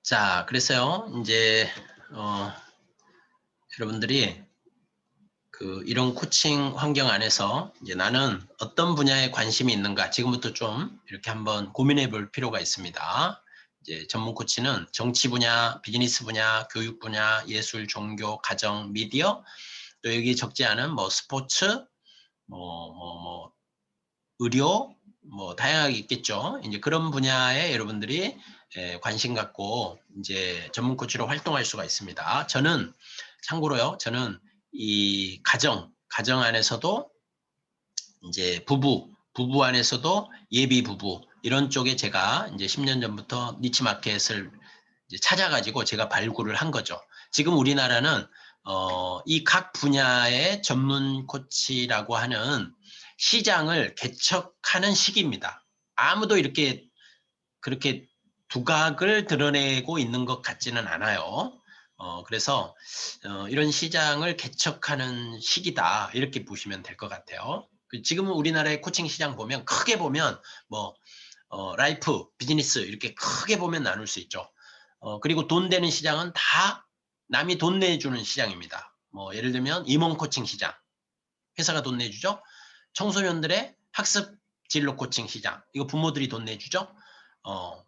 자, 그래서요, 이제, 어, 여러분들이 이런 코칭 환경 안에서 이제 나는 어떤 분야에 관심이 있는가 지금부터 좀 이렇게 한번 고민해 볼 필요가 있습니다. 이제 전문 코치는 정치 분야, 비즈니스 분야, 교육 분야, 예술, 종교, 가정, 미디어, 또 여기 적지 않은 뭐 스포츠, 뭐 의료, 뭐 다양하게 있겠죠. 이제 그런 분야에 여러분들이 관심 갖고 이제 전문 코치로 활동할 수가 있습니다. 저는 참고로요. 저는 이 가정 안에서도 이제 부부 안에서도 예비 부부 이런 쪽에 제가 이제 10년 전부터 니치 마켓을 이제 찾아가지고 제가 발굴을 한 거죠. 지금 우리나라는 이 각 분야의 전문 코치라고 하는 시장을 개척하는 시기입니다. 아무도 이렇게 그렇게 두각을 드러내고 있는 것 같지는 않아요. 그래서 이런 시장을 개척하는 시기다 이렇게 보시면 될 것 같아요. 지금은 우리나라의 코칭 시장 보면 크게 보면 뭐 라이프, 비즈니스 이렇게 크게 보면 나눌 수 있죠. 그리고 돈 되는 시장은 다 남이 돈 내주는 시장입니다. 뭐 예를 들면 임원 코칭 시장, 회사가 돈 내주죠. 청소년들의 학습 진로 코칭 시장, 이거 부모들이 돈 내주죠. 어,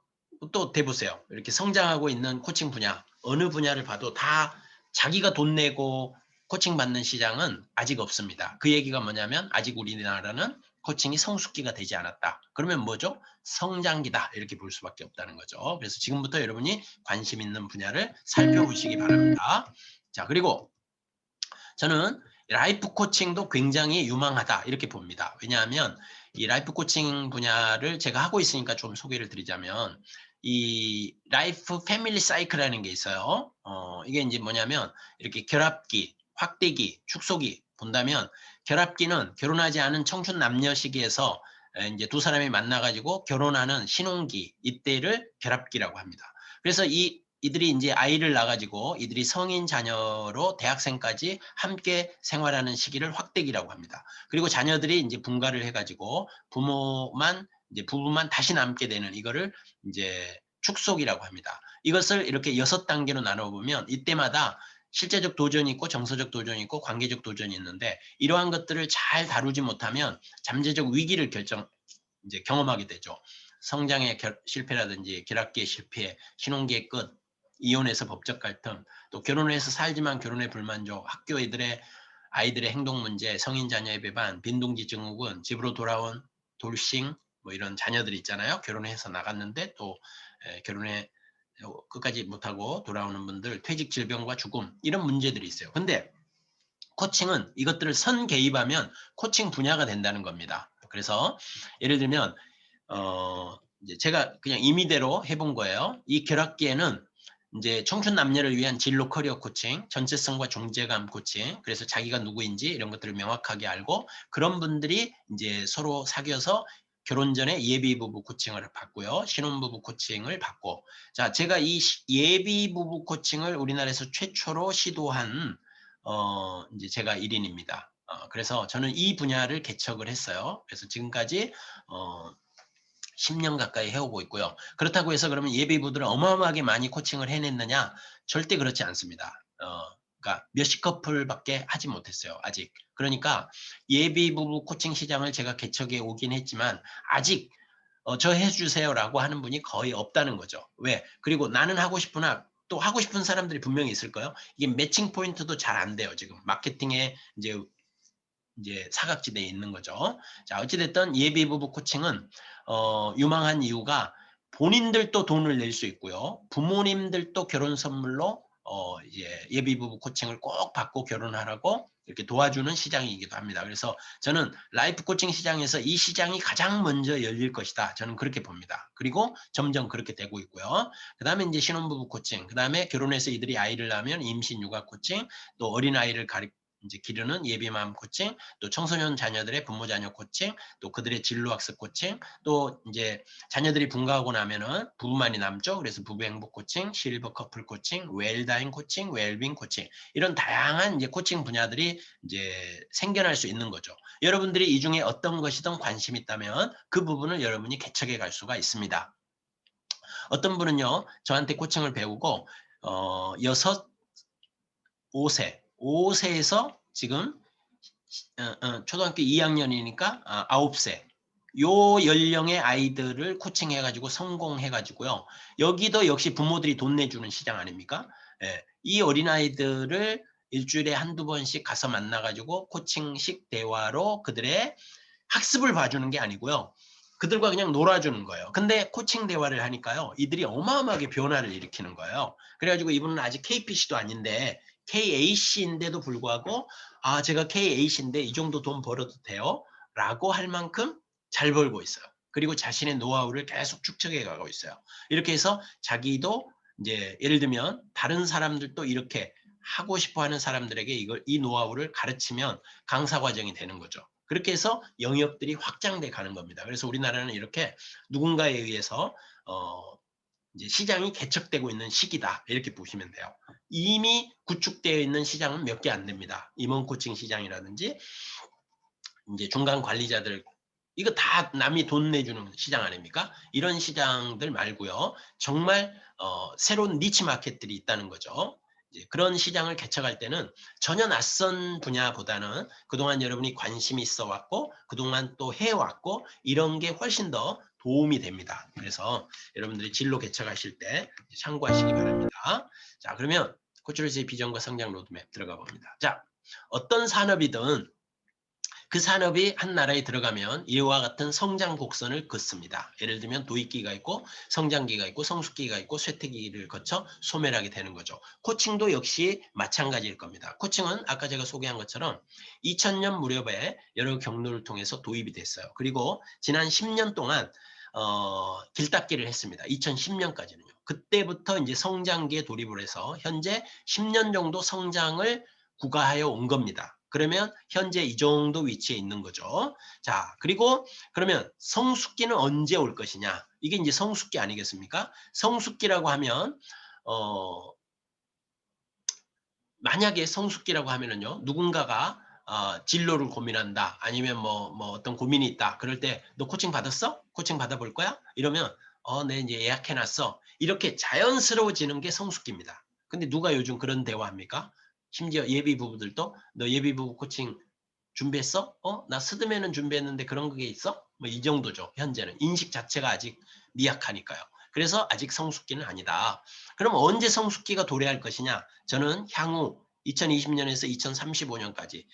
또 대보세요. 이렇게 성장하고 있는 코칭 분야, 어느 분야를 봐도 다 자기가 돈 내고 코칭 받는 시장은 아직 없습니다. 그 얘기가 뭐냐면 아직 우리나라는 코칭이 성숙기가 되지 않았다. 그러면 뭐죠? 성장기다. 이렇게 볼 수밖에 없다는 거죠. 그래서 지금부터 여러분이 관심 있는 분야를 살펴보시기 바랍니다. 자, 그리고 저는 라이프 코칭도 굉장히 유망하다 이렇게 봅니다. 왜냐하면 이 라이프 코칭 분야를 제가 하고 있으니까 좀 소개를 드리자면 이 라이프 패밀리 사이클이라는 게 있어요. 이게 이제 뭐냐면 이렇게 결합기, 확대기, 축소기 본다면 결합기는 결혼하지 않은 청춘 남녀 시기에서 이제 두 사람이 만나가지고 결혼하는 신혼기 이때를 결합기라고 합니다. 그래서 이들이 이제 아이를 낳아가지고 이들이 성인 자녀로 대학생까지 함께 생활하는 시기를 확대기라고 합니다. 그리고 자녀들이 이제 분가를 해가지고 부부만 다시 남게 되는 이거를 이제 축소기라고 합니다. 이것을 이렇게 6단계로 나눠보면 이때마다 실제적 도전이 있고 정서적 도전이 있고 관계적 도전이 있는데 이러한 것들을 잘 다루지 못하면 잠재적 위기를 이제 경험하게 되죠. 성장의 실패라든지 결합기의 실패, 신혼기의 끝, 이혼해서 법적 갈등, 또 결혼을 해서 살지만 결혼의 불만족, 학교 아이들의 행동 문제, 성인 자녀의 배반, 빈둥지 증후군, 집으로 돌아온 돌싱, 뭐 이런 자녀들이 있잖아요. 결혼해서 나갔는데 또 결혼에 끝까지 못하고 돌아오는 분들, 퇴직 질병과 죽음 이런 문제들이 있어요. 근데 코칭은 이것들을 선 개입하면 코칭 분야가 된다는 겁니다. 그래서 예를 들면 이제 제가 그냥 임의대로 해본 거예요. 이 결합기에는 이제 청춘 남녀를 위한 진로 커리어 코칭, 전체성과 존재감 코칭, 그래서 자기가 누구인지 이런 것들을 명확하게 알고 그런 분들이 이제 서로 사귀어서 결혼 전에 예비 부부 코칭을 받고요. 신혼부부 코칭을 받고. 자, 제가 이 예비 부부 코칭을 우리나라에서 최초로 시도한 이제 제가 1인입니다. 그래서 저는 이 분야를 개척을 했어요. 그래서 지금까지 10년 가까이 해오고 있고요. 그렇다고 해서 그러면 예비부들은 어마어마하게 많이 코칭을 해냈느냐? 절대 그렇지 않습니다. 그러니까 몇십 커플밖에 하지 못했어요. 아직. 그러니까 예비부부 코칭 시장을 제가 개척해 오긴 했지만 아직 저 해주세요라고 하는 분이 거의 없다는 거죠. 왜? 그리고 나는 하고 싶으나 또 하고 싶은 사람들이 분명히 있을 거예요. 이게 매칭 포인트도 잘 안 돼요. 지금 마케팅에 이제 사각지대에 있는 거죠. 자, 어찌됐든 예비부부 코칭은 유망한 이유가 본인들도 돈을 낼 수 있고요. 부모님들도 결혼 선물로 이제 예비부부 코칭을 꼭 받고 결혼하라고 이렇게 도와주는 시장이기도 합니다. 그래서 저는 라이프 코칭 시장에서 이 시장이 가장 먼저 열릴 것이다. 저는 그렇게 봅니다. 그리고 점점 그렇게 되고 있고요. 그 다음에 이제 신혼부부 코칭, 그 다음에 결혼해서 이들이 아이를 낳으면 임신 육아 코칭, 또 어린아이를 이제 기르는 예비맘 코칭, 또 청소년 자녀들의 부모 자녀 코칭, 또 그들의 진로 학습 코칭, 또 이제 자녀들이 분가하고 나면은 부부만이 남죠. 그래서 부부 행복 코칭, 실버 커플 코칭, 웰다잉 코칭, 웰빙 코칭 이런 다양한 이제 코칭 분야들이 이제 생겨날 수 있는 거죠. 여러분들이 이 중에 어떤 것이든 관심 있다면 그 부분을 여러분이 개척해 갈 수가 있습니다. 어떤 분은요, 저한테 코칭을 배우고, 6, 5세에서 지금, 초등학교 2학년이니까, 9세. 요 연령의 아이들을 코칭해가지고 성공해가지고요. 여기도 역시 부모들이 돈 내주는 시장 아닙니까? 예, 이 어린아이들을 일주일에 한두 번씩 가서 만나가지고 코칭식 대화로 그들의 학습을 봐주는 게 아니고요. 그들과 그냥 놀아주는 거예요. 근데 코칭 대화를 하니까요. 이들이 어마어마하게 변화를 일으키는 거예요. 그래가지고 이분은 아직 KPC도 아닌데 KAC인데도 불구하고 제가 KAC인데 이 정도 돈 벌어도 돼요? 라고 할 만큼 잘 벌고 있어요. 그리고 자신의 노하우를 계속 축적해 가고 있어요. 이렇게 해서 자기도 이제 예를 들면 다른 사람들도 이렇게 하고 싶어 하는 사람들에게 이 노하우를 가르치면 강사 과정이 되는 거죠. 그렇게 해서 영역들이 확장돼 가는 겁니다. 그래서 우리나라는 이렇게 누군가에 의해서 이제 시장이 개척되고 있는 시기다. 이렇게 보시면 돼요. 이미 구축되어 있는 시장은 몇 개 안 됩니다. 임원 코칭 시장이라든지 이제 중간 관리자들 이거 다 남이 돈 내주는 시장 아닙니까? 이런 시장들 말고요. 정말 새로운 니치 마켓들이 있다는 거죠. 이제 그런 시장을 개척할 때는 전혀 낯선 분야보다는 그동안 여러분이 관심이 있어 왔고 그동안 또 해왔고 이런 게 훨씬 더 도움이 됩니다. 그래서 여러분들이 진로 개척하실 때 참고하시기 바랍니다. 자, 그러면 코치로서의 비전과 성장 로드맵 들어가 봅니다. 자, 어떤 산업이든 그 산업이 한 나라에 들어가면 이와 같은 성장 곡선을 긋습니다. 예를 들면 도입기가 있고 성장기가 있고 성숙기가 있고 쇠퇴기를 거쳐 소멸하게 되는 거죠. 코칭도 역시 마찬가지일 겁니다. 코칭은 아까 제가 소개한 것처럼 2000년 무렵에 여러 경로를 통해서 도입이 됐어요. 그리고 지난 10년 동안 길닦기를 했습니다. 2010년까지는요. 그때부터 이제 성장기에 돌입을 해서 현재 10년 정도 성장을 구가하여 온 겁니다. 그러면 현재 이 정도 위치에 있는 거죠. 자, 그리고 그러면 성숙기는 언제 올 것이냐? 이게 이제 성숙기 아니겠습니까? 성숙기라고 하면 만약에 성숙기라고 하면은요. 누군가가 진로를 고민한다. 아니면 뭐 어떤 고민이 있다. 그럴 때 너 코칭 받았어? 코칭 받아볼 거야? 이러면 네, 이제 예약해놨어. 이렇게 자연스러워지는 게 성숙기입니다. 근데 누가 요즘 그런 대화합니까? 심지어 예비 부부들도 너 예비 부부 코칭 준비했어? 나 스드메는 준비했는데 그런 게 있어? 뭐 이 정도죠. 현재는 인식 자체가 아직 미약하니까요. 그래서 아직 성숙기는 아니다. 그럼 언제 성숙기가 도래할 것이냐? 저는 향후 2020년에서 2035년까지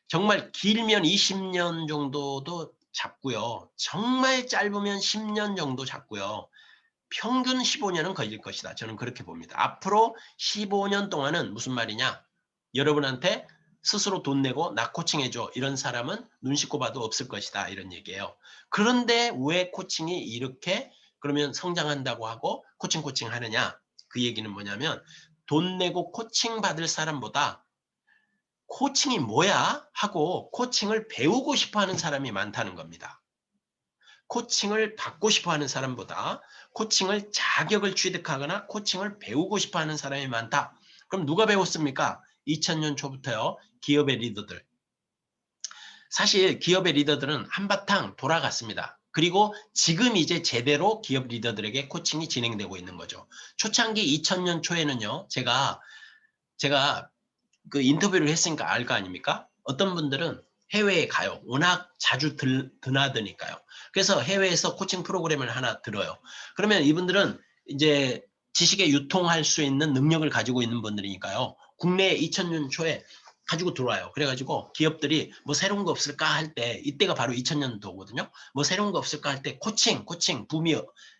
정말 길면 20년 정도도 잡고요. 정말 짧으면 10년 정도 잡고요. 평균 15년은 걸릴 것이다. 저는 그렇게 봅니다. 앞으로 15년 동안은 무슨 말이냐? 여러분한테 스스로 돈 내고 나 코칭해줘. 이런 사람은 눈 씻고 봐도 없을 것이다. 이런 얘기예요. 그런데 왜 코칭이 이렇게 그러면 성장한다고 하고 코칭 하느냐? 그 얘기는 뭐냐면 돈 내고 코칭 받을 사람보다 코칭이 뭐야? 하고 코칭을 배우고 싶어 하는 사람이 많다는 겁니다. 코칭을 받고 싶어 하는 사람보다 코칭을 자격을 취득하거나 코칭을 배우고 싶어 하는 사람이 많다. 그럼 누가 배웠습니까? 2000년 초부터요. 기업의 리더들. 사실 기업의 리더들은 한바탕 돌아갔습니다. 그리고 지금 이제 제대로 기업 리더들에게 코칭이 진행되고 있는 거죠. 초창기 2000년 초에는요. 제가 그 인터뷰를 했으니까 알 거 아닙니까? 어떤 분들은 해외에 가요. 워낙 자주 드나드니까요. 그래서 해외에서 코칭 프로그램을 하나 들어요. 그러면 이분들은 이제 지식에 유통할 수 있는 능력을 가지고 있는 분들이니까요. 국내에 2000년 초에 가지고 들어와요. 그래가지고 기업들이 뭐 새로운 거 없을까 할 때, 이때가 바로 2000년도거든요. 뭐 새로운 거 없을까 할 때 코칭 붐이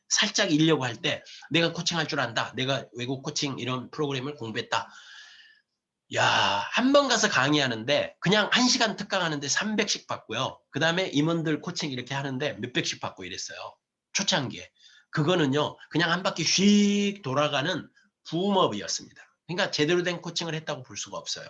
살짝 일려고 할 때 내가 코칭할 줄 안다. 내가 외국 코칭 이런 프로그램을 공부했다. 야, 한 번 가서 강의하는데 그냥 1시간 특강하는데 300씩 받고요. 그 다음에 임원들 코칭 이렇게 하는데 몇백씩 받고 이랬어요. 초창기에. 그거는요. 그냥 한 바퀴 휙 돌아가는 붐업이었습니다. 그러니까 제대로 된 코칭을 했다고 볼 수가 없어요.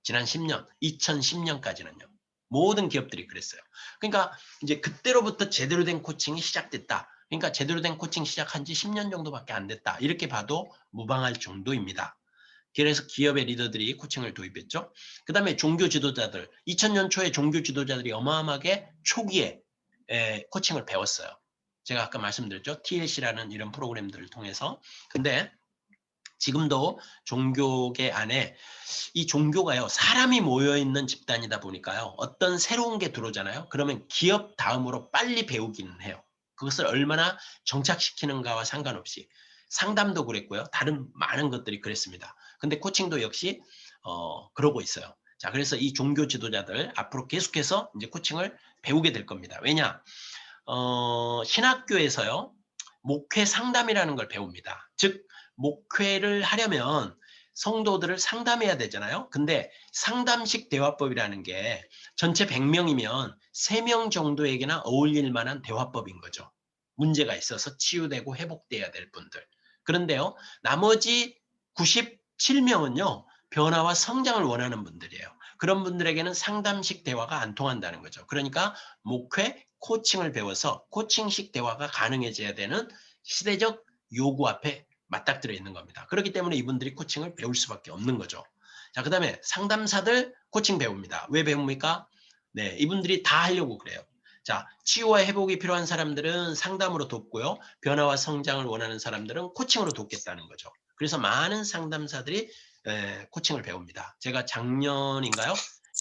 지난 10년, 2010년까지는요. 모든 기업들이 그랬어요. 그러니까 이제 그때로부터 제대로 된 코칭이 시작됐다. 그러니까 제대로 된 코칭 시작한 지 10년 정도밖에 안 됐다. 이렇게 봐도 무방할 정도입니다. 그래서 기업의 리더들이 코칭을 도입했죠. 그 다음에 종교 지도자들, 2000년 초에 종교 지도자들이 어마어마하게 초기에 코칭을 배웠어요. 제가 아까 말씀드렸죠. TLC라는 이런 프로그램들을 통해서. 근데 지금도 종교계 안에 이 종교가요, 사람이 모여있는 집단이다 보니까요, 어떤 새로운 게 들어오잖아요. 그러면 기업 다음으로 빨리 배우기는 해요. 그것을 얼마나 정착시키는가와 상관없이. 상담도 그랬고요. 다른 많은 것들이 그랬습니다. 근데 코칭도 역시 그러고 있어요. 자, 그래서 이 종교 지도자들 앞으로 계속해서 이제 코칭을 배우게 될 겁니다. 왜냐? 신학교에서요, 목회 상담이라는 걸 배웁니다. 즉, 목회를 하려면 성도들을 상담해야 되잖아요. 근데 상담식 대화법이라는 게 전체 100명이면 3명 정도에게나 어울릴 만한 대화법인 거죠. 문제가 있어서 치유되고 회복돼야 될 분들. 그런데요, 나머지 97명은요, 변화와 성장을 원하는 분들이에요. 그런 분들에게는 상담식 대화가 안 통한다는 거죠. 그러니까 목회, 코칭을 배워서 코칭식 대화가 가능해져야 되는 시대적 요구 앞에 맞닥뜨려 있는 겁니다. 그렇기 때문에 이분들이 코칭을 배울 수밖에 없는 거죠. 자, 그 다음에 상담사들 코칭 배웁니다. 왜 배웁니까? 네, 이분들이 다 하려고 그래요. 자, 치유와 회복이 필요한 사람들은 상담으로 돕고요. 변화와 성장을 원하는 사람들은 코칭으로 돕겠다는 거죠. 그래서 많은 상담사들이 코칭을 배웁니다. 제가 작년인가요?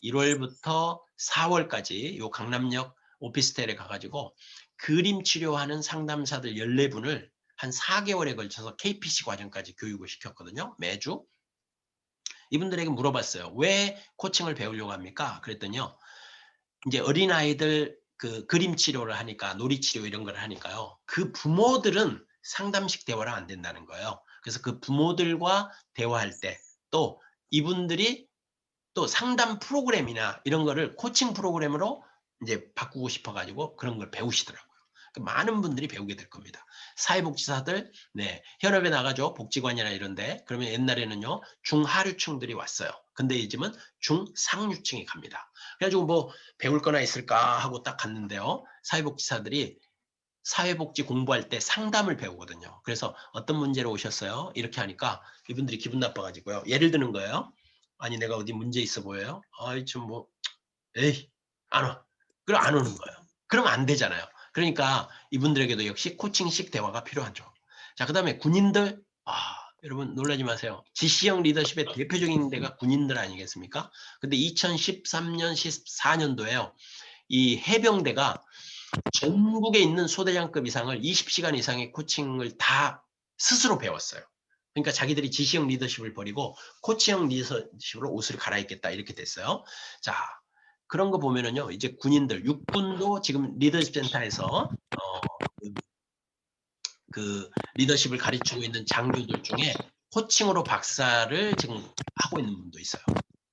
1월부터 4월까지 요 강남역 오피스텔에 가가지고 그림 치료하는 상담사들 14분을 한 4개월에 걸쳐서 KPC 과정까지 교육을 시켰거든요. 매주. 이분들에게 물어봤어요. 왜 코칭을 배우려고 합니까? 그랬더니요. 이제 어린아이들 그 그림 치료를 하니까 놀이 치료 이런 걸 하니까요. 그 부모들은 상담식 대화를 안 된다는 거예요. 그래서 그 부모들과 대화할 때 또 이분들이 또 상담 프로그램이나 이런 거를 코칭 프로그램으로 이제 바꾸고 싶어 가지고 그런 걸 배우시더라고요. 많은 분들이 배우게 될 겁니다. 사회복지사들, 네, 현업에 나가죠. 복지관이나 이런데. 그러면 옛날에는요, 중하류층들이 왔어요. 근데 요즘은 중상류층이 갑니다. 그래가지고 뭐 배울 거나 있을까 하고 딱 갔는데요. 사회복지사들이 사회복지 공부할 때 상담을 배우거든요. 그래서 어떤 문제로 오셨어요? 이렇게 하니까 이분들이 기분 나빠가지고요. 예를 드는 거예요. 아니, 내가 어디 문제 있어 보여요? 아이, 좀 뭐, 에이, 안 와. 그럼 안 오는 거예요. 그러면 안 되잖아요. 그러니까 이분들에게도 역시 코칭식 대화가 필요하죠. 자, 그 다음에 군인들, 여러분 놀라지 마세요. 지시형 리더십의 대표적인 데가 군인들 아니겠습니까? 근데 2013년, 14년도에요. 이 해병대가 전국에 있는 소대장급 이상을 20시간 이상의 코칭을 다 스스로 배웠어요. 그러니까 자기들이 지시형 리더십을 버리고 코치형 리더십으로 옷을 갈아입겠다 이렇게 됐어요. 자, 그런 거 보면은요. 이제 군인들, 육군도 지금 리더십 센터에서 그 리더십을 가르치고 있는 장교들 중에 코칭으로 박사를 지금 하고 있는 분도 있어요.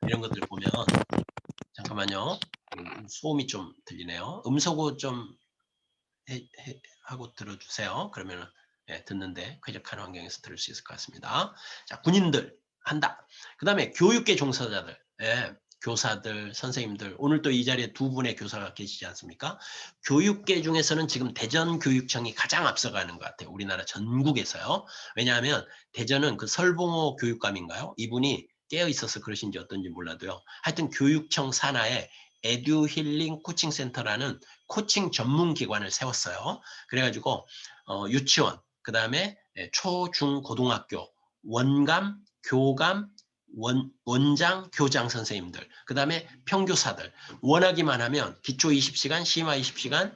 이런 것들 보면 잠깐만요. 소음이 좀 들리네요. 음소거 좀 하고 들어주세요. 그러면 듣는데 쾌적한 환경에서 들을 수 있을 것 같습니다. 자, 군인들 한다. 그 다음에 교육계 종사자들, 교사들, 선생님들. 오늘 또 이 자리에 두 분의 교사가 계시지 않습니까? 교육계 중에서는 지금 대전교육청이 가장 앞서가는 것 같아요. 우리나라 전국에서요. 왜냐하면 대전은 그 설봉호 교육감인가요? 이분이 깨어 있어서 그러신지 어떤지 몰라도요. 하여튼 교육청 산하에 에듀 힐링 코칭 센터라는 코칭 전문 기관을 세웠어요. 그래가지고 유치원, 그 다음에 초, 중, 고등학교, 원감, 교감, 원장, 교장 선생님들, 그 다음에 평교사들, 원하기만 하면 기초 20시간, 심화 20시간,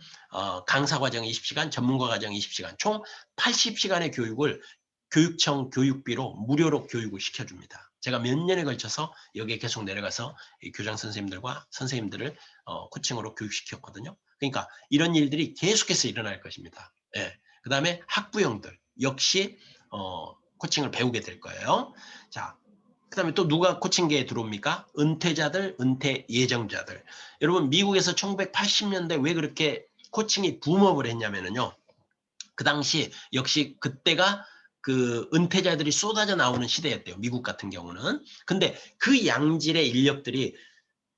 강사 과정 20시간, 전문가 과정 20시간, 총 80시간의 교육을 교육청 교육비로 무료로 교육을 시켜줍니다. 제가 몇 년에 걸쳐서 여기에 계속 내려가서 교장 선생님들과 선생님들을 코칭으로 교육시켰거든요. 그러니까 이런 일들이 계속해서 일어날 것입니다. 예. 그 다음에 학부형들 역시 코칭을 배우게 될 거예요. 자, 그 다음에 또 누가 코칭계에 들어옵니까? 은퇴자들, 은퇴 예정자들. 여러분 미국에서 1980년대 왜 그렇게 코칭이 붐업을 했냐면요. 그 당시 역시 그때가 그 은퇴자들이 쏟아져 나오는 시대였대요. 미국 같은 경우는. 근데 그 양질의 인력들이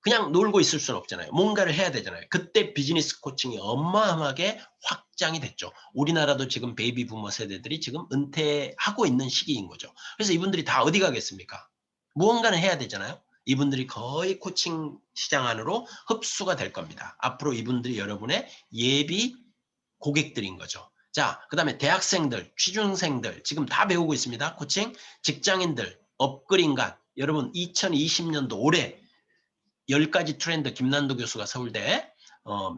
그냥 놀고 있을 수는 없잖아요. 뭔가를 해야 되잖아요. 그때 비즈니스 코칭이 어마어마하게 확장이 됐죠. 우리나라도 지금 베이비 부머 세대들이 지금 은퇴하고 있는 시기인 거죠. 그래서 이분들이 다 어디 가겠습니까? 무언가는 해야 되잖아요. 이분들이 거의 코칭 시장 안으로 흡수가 될 겁니다. 앞으로 이분들이 여러분의 예비 고객들인 거죠. 자, 그 다음에 대학생들, 취준생들 지금 다 배우고 있습니다. 코칭, 직장인들, 업글인간. 여러분 2020년도 올해 10가지 트렌드 김난도 교수가 서울대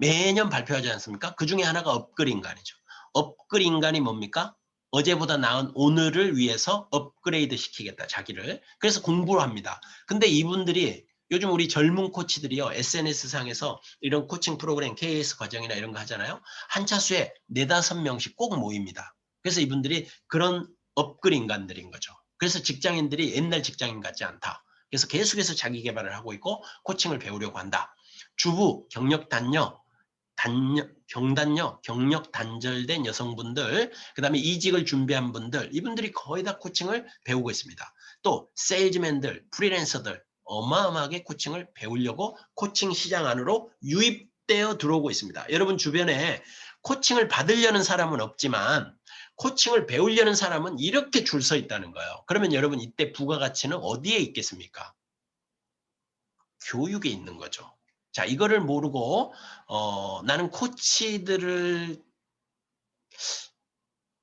매년 발표하지 않습니까? 그 중에 하나가 업글인간이죠. 업글인간이 뭡니까? 어제보다 나은 오늘을 위해서 업그레이드 시키겠다, 자기를. 그래서 공부를 합니다. 근데 이분들이 요즘 우리 젊은 코치들이요, SNS상에서 이런 코칭 프로그램, KS 과정이나 이런 거 하잖아요. 한 차수에 4~5명씩 꼭 모입니다. 그래서 이분들이 그런 업글 인간들인 거죠. 그래서 직장인들이 옛날 직장인 같지 않다. 그래서 계속해서 자기 개발을 하고 있고 코칭을 배우려고 한다. 주부, 경력 단녀, 경단녀, 경력 단절된 여성분들, 그 다음에 이직을 준비한 분들, 이분들이 거의 다 코칭을 배우고 있습니다. 또 세일즈맨들, 프리랜서들 어마어마하게 코칭을 배우려고 코칭 시장 안으로 유입되어 들어오고 있습니다. 여러분 주변에 코칭을 받으려는 사람은 없지만 코칭을 배우려는 사람은 이렇게 줄 서 있다는 거예요. 그러면 여러분 이때 부가가치는 어디에 있겠습니까? 교육에 있는 거죠. 자, 이거를 모르고 나는 코치들을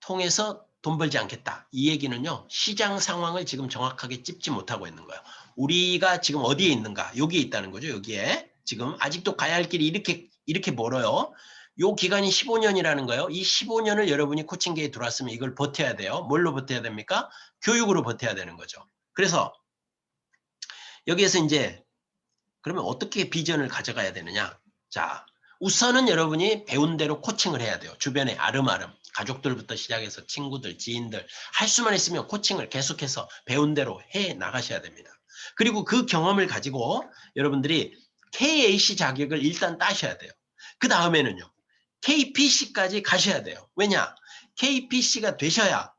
통해서 돈 벌지 않겠다. 이 얘기는요. 시장 상황을 지금 정확하게 찝지 못하고 있는 거예요. 우리가 지금 어디에 있는가? 여기에 있다는 거죠. 여기에. 지금 아직도 가야 할 길이 이렇게 멀어요. 요 기간이 15년이라는 거예요. 이 15년을 여러분이 코칭계에 들어왔으면 이걸 버텨야 돼요. 뭘로 버텨야 됩니까? 교육으로 버텨야 되는 거죠. 그래서 여기에서 이제 그러면 어떻게 비전을 가져가야 되느냐? 자, 우선은 여러분이 배운 대로 코칭을 해야 돼요. 주변에 아름아름, 가족들부터 시작해서 친구들, 지인들, 할 수만 있으면 코칭을 계속해서 배운 대로 해 나가셔야 됩니다. 그리고 그 경험을 가지고 여러분들이 KAC 자격을 일단 따셔야 돼요. 그 다음에는요, KPC까지 가셔야 돼요. 왜냐? KPC가 되셔야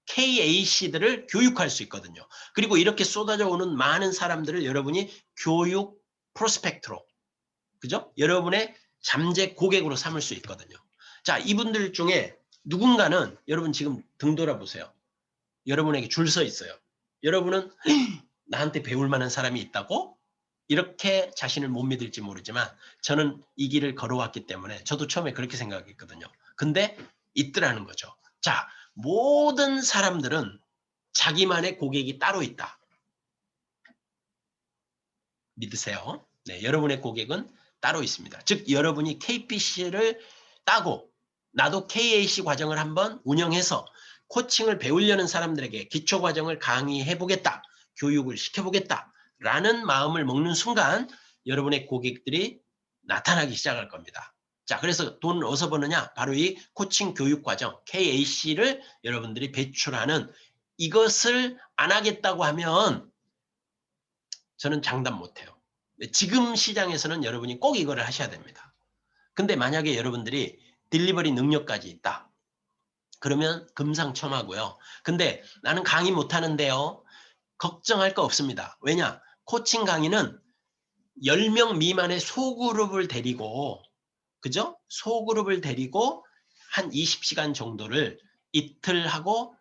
KAC들을 교육할 수 있거든요. 그리고 이렇게 쏟아져 오는 많은 사람들을 여러분이 교육 프로스펙트로, 그죠? 여러분의 잠재 고객으로 삼을 수 있거든요. 자, 이분들 중에 누군가는 여러분 지금 등 돌아보세요. 여러분에게 줄 서 있어요. 여러분은 나한테 배울 만한 사람이 있다고? 이렇게 자신을 못 믿을지 모르지만 저는 이 길을 걸어왔기 때문에 저도 처음에 그렇게 생각했거든요. 근데 있더라는 거죠. 자, 모든 사람들은 자기만의 고객이 따로 있다. 믿으세요. 네, 여러분의 고객은 따로 있습니다. 즉 여러분이 KPC를 따고 나도 KAC 과정을 한번 운영해서 코칭을 배우려는 사람들에게 기초과정을 강의해보겠다. 교육을 시켜보겠다라는 마음을 먹는 순간 여러분의 고객들이 나타나기 시작할 겁니다. 자, 그래서 돈을 어디서 버느냐? 바로 이 코칭 교육 과정 KAC를 여러분들이 배출하는, 이것을 안 하겠다고 하면 저는 장담 못해요. 지금 시장에서는 여러분이 꼭 이거를 하셔야 됩니다. 근데 만약에 여러분들이 딜리버리 능력까지 있다. 그러면 금상첨화고요. 근데 나는 강의 못하는데요. 걱정할 거 없습니다. 왜냐? 코칭 강의는 10명 미만의 소그룹을 데리고, 그죠? 소그룹을 데리고 한 20시간 정도를 이틀 하고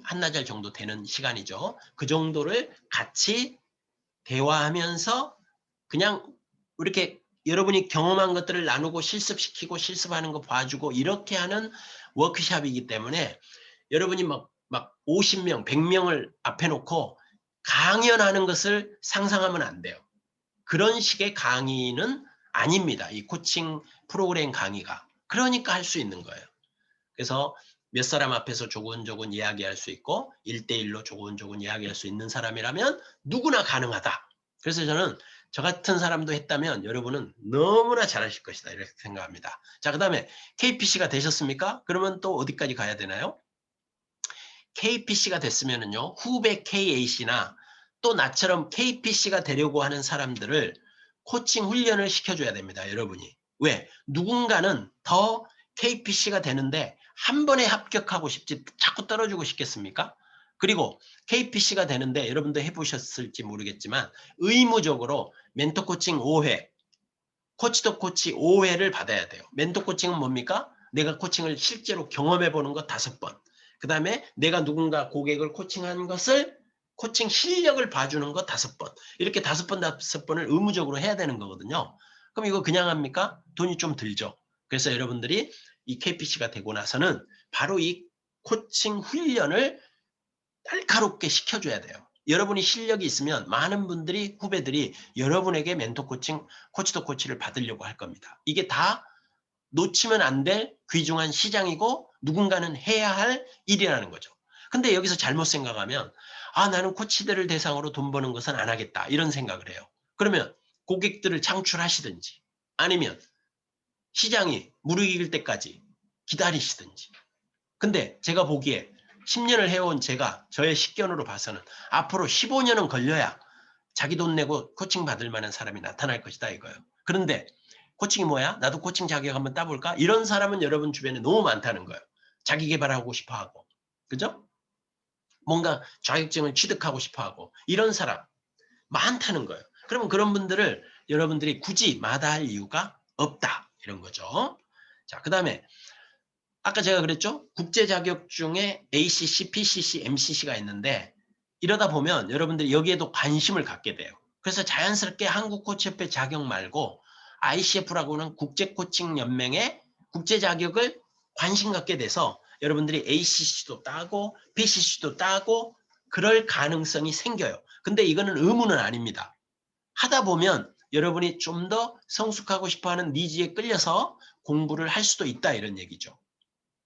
한나절 정도 되는 시간이죠. 그 정도를 같이 대화하면서 그냥 이렇게 여러분이 경험한 것들을 나누고 실습시키고 실습하는 거 봐주고 이렇게 하는 워크숍이기 때문에 여러분이 막 50명, 100명을 앞에 놓고 강연하는 것을 상상하면 안 돼요. 그런 식의 강의는 아닙니다. 이 코칭 프로그램 강의가. 그러니까 할 수 있는 거예요. 그래서 몇 사람 앞에서 조곤조곤 이야기할 수 있고 1대1로 조곤조곤 이야기할 수 있는 사람이라면 누구나 가능하다. 그래서 저는 저 같은 사람도 했다면 여러분은 너무나 잘하실 것이다 이렇게 생각합니다. 자, 그 다음에 KPC가 되셨습니까? 그러면 또 어디까지 가야 되나요? KPC가 됐으면은요, 후배 KAC나 또 나처럼 KPC가 되려고 하는 사람들을 코칭 훈련을 시켜줘야 됩니다. 여러분이. 왜? 누군가는 더 KPC가 되는데 한 번에 합격하고 싶지 자꾸 떨어지고 싶겠습니까? 그리고 KPC가 되는데 여러분도 해보셨을지 모르겠지만 의무적으로 멘토 코칭 5회, 코치도 코치 5회를 받아야 돼요. 멘토 코칭은 뭡니까? 내가 코칭을 실제로 경험해보는 거 5번. 그 다음에 내가 누군가 고객을 코칭한 것을 코칭 실력을 봐주는 거 5번. 이렇게 5번, 5번을 의무적으로 해야 되는 거거든요. 그럼 이거 그냥 합니까? 돈이 좀 들죠. 그래서 여러분들이 이 KPC가 되고 나서는 바로 이 코칭 훈련을 날카롭게 시켜줘야 돼요. 여러분이 실력이 있으면 많은 분들이 후배들이 여러분에게 멘토 코칭, 코치 더 코치를 받으려고 할 겁니다. 이게 다 놓치면 안 될 귀중한 시장이고 누군가는 해야 할 일이라는 거죠. 근데 여기서 잘못 생각하면 나는 코치들을 대상으로 돈 버는 것은 안 하겠다 이런 생각을 해요. 그러면 고객들을 창출하시든지 아니면 시장이 무르익을 때까지 기다리시든지. 근데 제가 보기에 10년을 해온 제가 저의 식견으로 봐서는 앞으로 15년은 걸려야 자기 돈 내고 코칭 받을 만한 사람이 나타날 것이다 이거예요. 그런데 코칭이 뭐야? 나도 코칭 자격 한번 따볼까? 이런 사람은 여러분 주변에 너무 많다는 거예요. 자기 개발하고 싶어 하고. 그죠? 뭔가 자격증을 취득하고 싶어 하고. 이런 사람 많다는 거예요. 그러면 그런 분들을 여러분들이 굳이 마다할 이유가 없다. 이런 거죠. 자, 그 다음에 아까 제가 그랬죠? 국제 자격 중에 ACC, PCC, MCC가 있는데 이러다 보면 여러분들이 여기에도 관심을 갖게 돼요. 그래서 자연스럽게 한국코치협회 자격 말고 ICF라고는 국제코칭연맹의 국제 자격을 관심 갖게 돼서 여러분들이 ACC도 따고 PCC도 따고 그럴 가능성이 생겨요. 근데 이거는 의무는 아닙니다. 하다 보면 여러분이 좀 더 성숙하고 싶어하는 니즈에 끌려서 공부를 할 수도 있다 이런 얘기죠.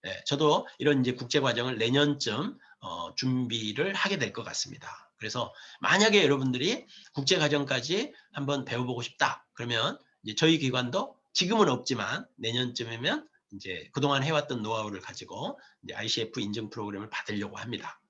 네, 저도 이런 이제 국제 과정을 내년쯤 준비를 하게 될 것 같습니다. 그래서 만약에 여러분들이 국제 과정까지 한번 배워보고 싶다. 그러면 이제 저희 기관도 지금은 없지만 내년쯤이면 이제 그동안 해왔던 노하우를 가지고 이제 ICF 인증 프로그램을 받으려고 합니다.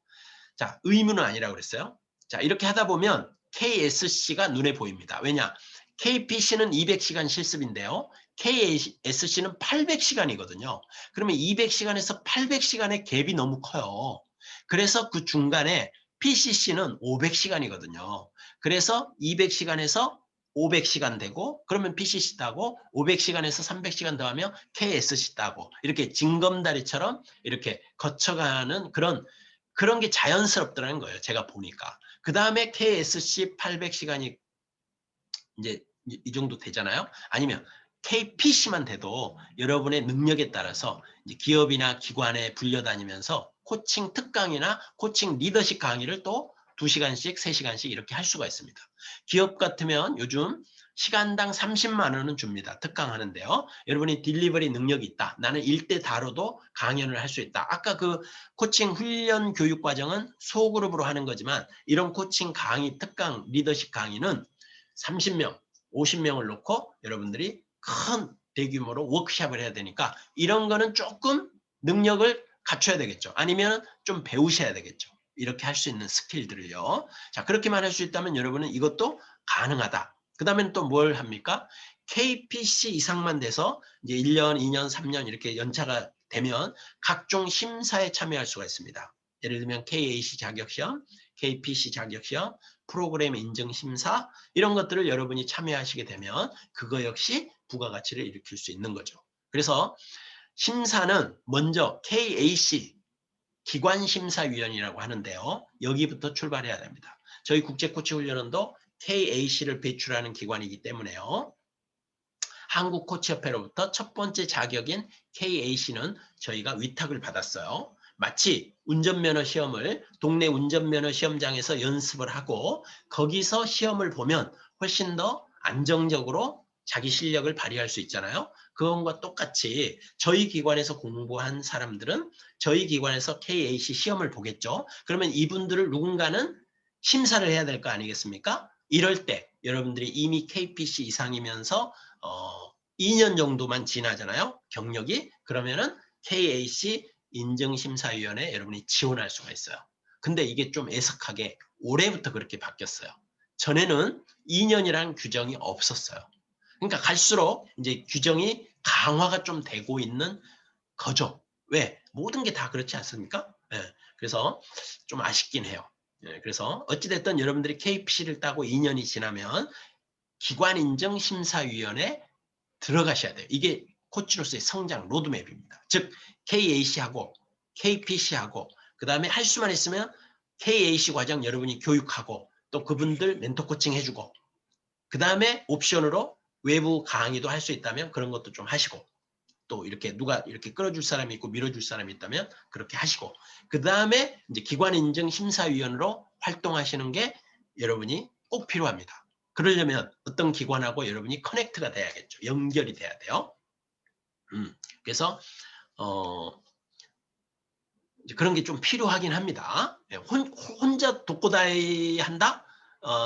자, 의무는 아니라고 그랬어요. 자, 이렇게 하다 보면 KSC가 눈에 보입니다. 왜냐? KPC는 200시간 실습인데요. KSC는 800시간이거든요. 그러면 200시간에서 800시간의 갭이 너무 커요. 그래서 그 중간에 PCC는 500시간이거든요. 그래서 200시간에서 500시간 되고 그러면 PCC 따고 500시간에서 300시간 더하면 KSC 따고 이렇게 징검다리처럼 이렇게 거쳐가는 그런 게 자연스럽더라는 거예요. 제가 보니까. 그 다음에 KSC 800시간이 이제 이 정도 되잖아요. 아니면 KPC만 돼도 여러분의 능력에 따라서 이제 기업이나 기관에 불려다니면서 코칭 특강이나 코칭 리더십 강의를 또 2시간씩, 3시간씩 이렇게 할 수가 있습니다. 기업 같으면 요즘 시간당 30만 원은 줍니다. 특강 하는데요. 여러분이 딜리버리 능력이 있다. 나는 1대 다로도 강연을 할 수 있다. 아까 그 코칭 훈련 교육 과정은 소그룹으로 하는 거지만 이런 코칭 강의, 특강, 리더십 강의는 30명, 50명을 놓고 여러분들이 큰 대규모로 워크숍을 해야 되니까 이런 거는 조금 능력을 갖춰야 되겠죠. 아니면 좀 배우셔야 되겠죠. 이렇게 할 수 있는 스킬들을요. 자, 그렇게만 할 수 있다면 여러분은 이것도 가능하다. 그 다음엔 또 뭘 합니까? KPC 이상만 돼서 이제 1년, 2년, 3년 이렇게 연차가 되면 각종 심사에 참여할 수가 있습니다. 예를 들면 KAC 자격시험, KPC 자격시험, 프로그램 인증 심사 이런 것들을 여러분이 참여하시게 되면 그거 역시 부가가치를 일으킬 수 있는 거죠. 그래서 심사는 먼저 KAC 기관심사위원이라고 하는데요. 여기부터 출발해야 됩니다. 저희 국제코치훈련원도 KAC를 배출하는 기관이기 때문에요. 한국코치협회로부터 첫 번째 자격인 KAC는 저희가 위탁을 받았어요. 마치 운전면허 시험을 동네 운전면허 시험장에서 연습을 하고 거기서 시험을 보면 훨씬 더 안정적으로 자기 실력을 발휘할 수 있잖아요. 그것과 똑같이 저희 기관에서 공부한 사람들은 저희 기관에서 KAC 시험을 보겠죠. 그러면 이분들을 누군가는 심사를 해야 될 거 아니겠습니까? 이럴 때 여러분들이 이미 KPC 이상이면서 2년 정도만 지나잖아요. 경력이. 그러면은 KAC 인증심사위원회에 여러분이 지원할 수가 있어요. 근데 이게 좀 애석하게 올해부터 그렇게 바뀌었어요. 전에는 2년이라는 규정이 없었어요. 그러니까 갈수록 이제 규정이 강화가 좀 되고 있는 거죠. 왜? 모든 게 다 그렇지 않습니까? 예, 그래서 좀 아쉽긴 해요. 예, 그래서 어찌됐든 여러분들이 KPC를 따고 2년이 지나면 기관인증심사위원회 들어가셔야 돼요. 이게 코치로서의 성장 로드맵입니다. 즉 KAC하고 KPC하고 그 다음에 할 수만 있으면 KAC 과정 여러분이 교육하고 또 그분들 멘토 코칭 해주고 그 다음에 옵션으로 외부 강의도 할 수 있다면 그런 것도 좀 하시고 또 이렇게 누가 이렇게 끌어줄 사람이 있고 밀어줄 사람이 있다면 그렇게 하시고, 그 다음에 이제 기관 인증 심사위원으로 활동하시는 게 여러분이 꼭 필요합니다. 그러려면 어떤 기관하고 여러분이 커넥트가 돼야겠죠. 연결이 돼야 돼요. 그래서 이제 그런 게 좀 필요하긴 합니다. 혼자 독고다이 한다?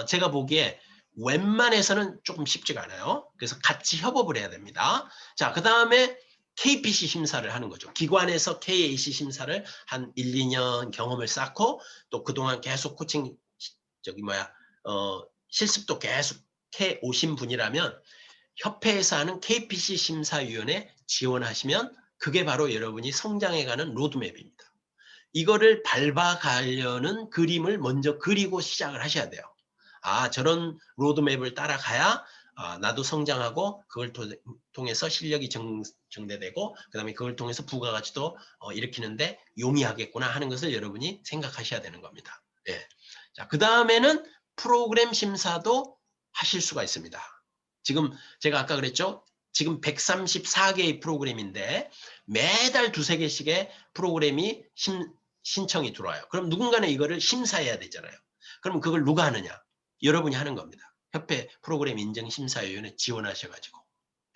제가 보기에 웬만해서는 조금 쉽지가 않아요. 그래서 같이 협업을 해야 됩니다. 자, 그 다음에 KPC 심사를 하는 거죠. 기관에서 KAC 심사를 한 1, 2년 경험을 쌓고 또 그동안 계속 코칭 실습도 계속 해 오신 분이라면 협회에서 하는 KPC 심사위원회 지원하시면 그게 바로 여러분이 성장해가는 로드맵입니다. 이거를 밟아가려는 그림을 먼저 그리고 시작을 하셔야 돼요. 아, 저런 로드맵을 따라가야 나도 성장하고 그걸 통해서 실력이 증대되고 그다음에 그걸 통해서 부가가치도 일으키는데 용이하겠구나 하는 것을 여러분이 생각하셔야 되는 겁니다. 예. 자, 그 다음에는 프로그램 심사도 하실 수가 있습니다. 지금 제가 아까 그랬죠? 지금 134개의 프로그램인데 매달 2~3개씩의 프로그램이 신청이 들어와요. 그럼 누군가는 이거를 심사해야 되잖아요. 그럼 그걸 누가 하느냐? 여러분이 하는 겁니다. 협회 프로그램 인증심사위원회 지원하셔가지고.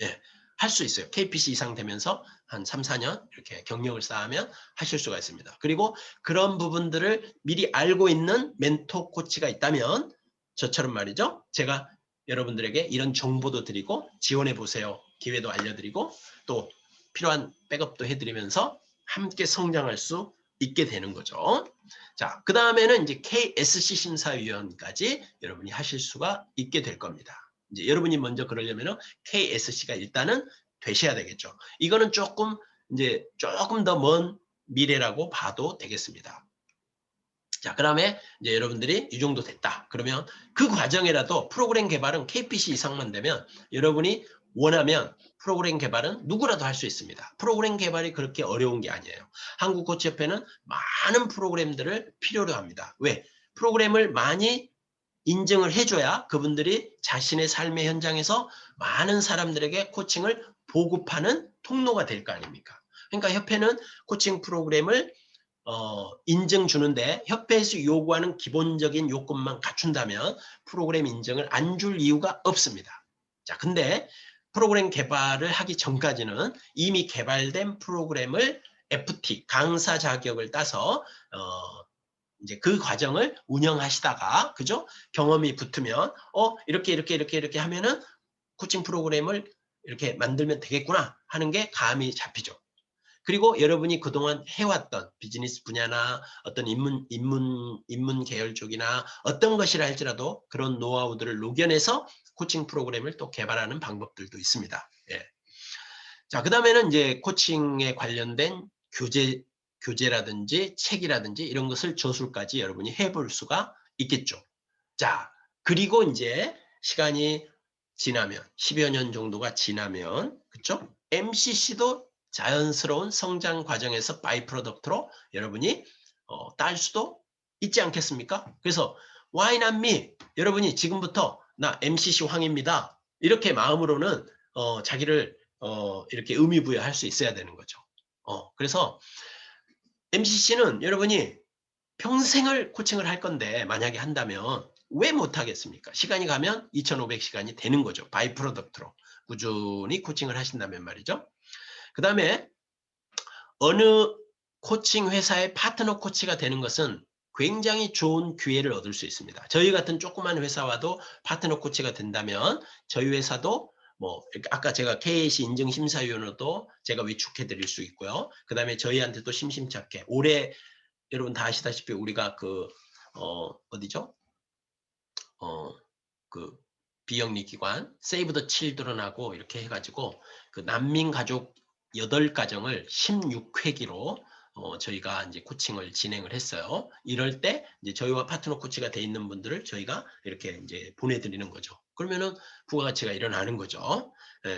예, 할 수 있어요. KPC 이상 되면서 한 3~4년 이렇게 경력을 쌓으면 하실 수가 있습니다. 그리고 그런 부분들을 미리 알고 있는 멘토 코치가 있다면 저처럼 말이죠. 제가 여러분들에게 이런 정보도 드리고 지원해 보세요. 기회도 알려드리고 또 필요한 백업도 해드리면서 함께 성장할 수 있게 되는 거죠. 자, 그 다음에는 이제 KSC 심사위원까지 여러분이 하실 수가 있게 될 겁니다. 이제 여러분이 먼저 그러려면은 KSC가 일단은 되셔야 되겠죠. 이거는 조금 더 먼 미래라고 봐도 되겠습니다. 자, 그 다음에 이제 여러분들이 이 정도 됐다. 그러면 그 과정이라도 프로그램 개발은 KPC 이상만 되면 여러분이 원하면 프로그램 개발은 누구라도 할 수 있습니다. 프로그램 개발이 그렇게 어려운 게 아니에요. 한국코치협회는 많은 프로그램들을 필요로 합니다. 왜? 프로그램을 많이 인증을 해줘야 그분들이 자신의 삶의 현장에서 많은 사람들에게 코칭을 보급하는 통로가 될 거 아닙니까? 그러니까 협회는 코칭 프로그램을 인증 주는데 협회에서 요구하는 기본적인 요건만 갖춘다면 프로그램 인증을 안 줄 이유가 없습니다. 자, 근데 프로그램 개발을 하기 전까지는 이미 개발된 프로그램을 FT, 강사 자격을 따서 이제 그 과정을 운영하시다가, 그죠? 경험이 붙으면, 이렇게 하면은 코칭 프로그램을 이렇게 만들면 되겠구나 하는 게 감이 잡히죠. 그리고 여러분이 그동안 해왔던 비즈니스 분야나 어떤 인문 계열 쪽이나 어떤 것이라 할지라도 그런 노하우들을 녹여내서 코칭 프로그램을 또 개발하는 방법들도 있습니다. 예. 자, 그 다음에는 이제 코칭에 관련된 교재라든지 책이라든지 이런 것을 저술까지 여러분이 해볼 수가 있겠죠. 자, 그리고 이제 시간이 지나면 10여 년 정도가 지나면, 그쵸? MCC도 자연스러운 성장 과정에서 바이 프로덕트로 여러분이 딸 수도 있지 않겠습니까? 그래서 why not me? 여러분이 지금부터 나 MCC 황입니다. 이렇게 마음으로는 자기를 이렇게 의미부여할 수 있어야 되는 거죠. 그래서 MCC는 여러분이 평생을 코칭을 할 건데 만약에 한다면 왜 못하겠습니까? 시간이 가면 2500시간이 되는 거죠. 바이 프로덕트로 꾸준히 코칭을 하신다면 말이죠. 그 다음에 어느 코칭 회사의 파트너 코치가 되는 것은 굉장히 좋은 기회를 얻을 수 있습니다. 저희 같은 조그만 회사와도 파트너 코치가 된다면 저희 회사도 아까 제가 KAC 인증심사위원으로도 제가 위축해 드릴 수 있고요. 그 다음에 저희한테도 심심찮게 올해 여러분 다 아시다시피 우리가 어디죠? 그 비영리 기관 세이브 더 칠드런하고 이렇게 해가지고 그 난민 가족 8가정을 16회기로 저희가 이제 코칭을 진행을 했어요. 이럴 때 이제 저희와 파트너 코치가 돼 있는 분들을 저희가 이렇게 이제 보내드리는 거죠. 그러면은 부가가치가 일어나는 거죠.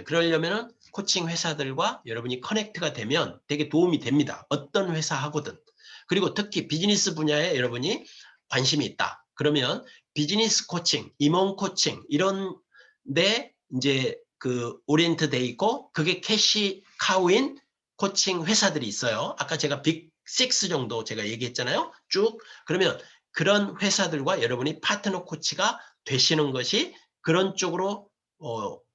그러려면은 코칭 회사들과 여러분이 커넥트가 되면 되게 도움이 됩니다. 어떤 회사하고든. 그리고 특히 비즈니스 분야에 여러분이 관심이 있다. 그러면 비즈니스 코칭, 임원 코칭 이런 데 이제 그 오리엔트 돼 있고 그게 캐시 카우인 코칭 회사들이 있어요. 아까 제가 빅6 정도 제가 얘기했잖아요. 쭉. 그러면 그런 회사들과 여러분이 파트너 코치가 되시는 것이 그런 쪽으로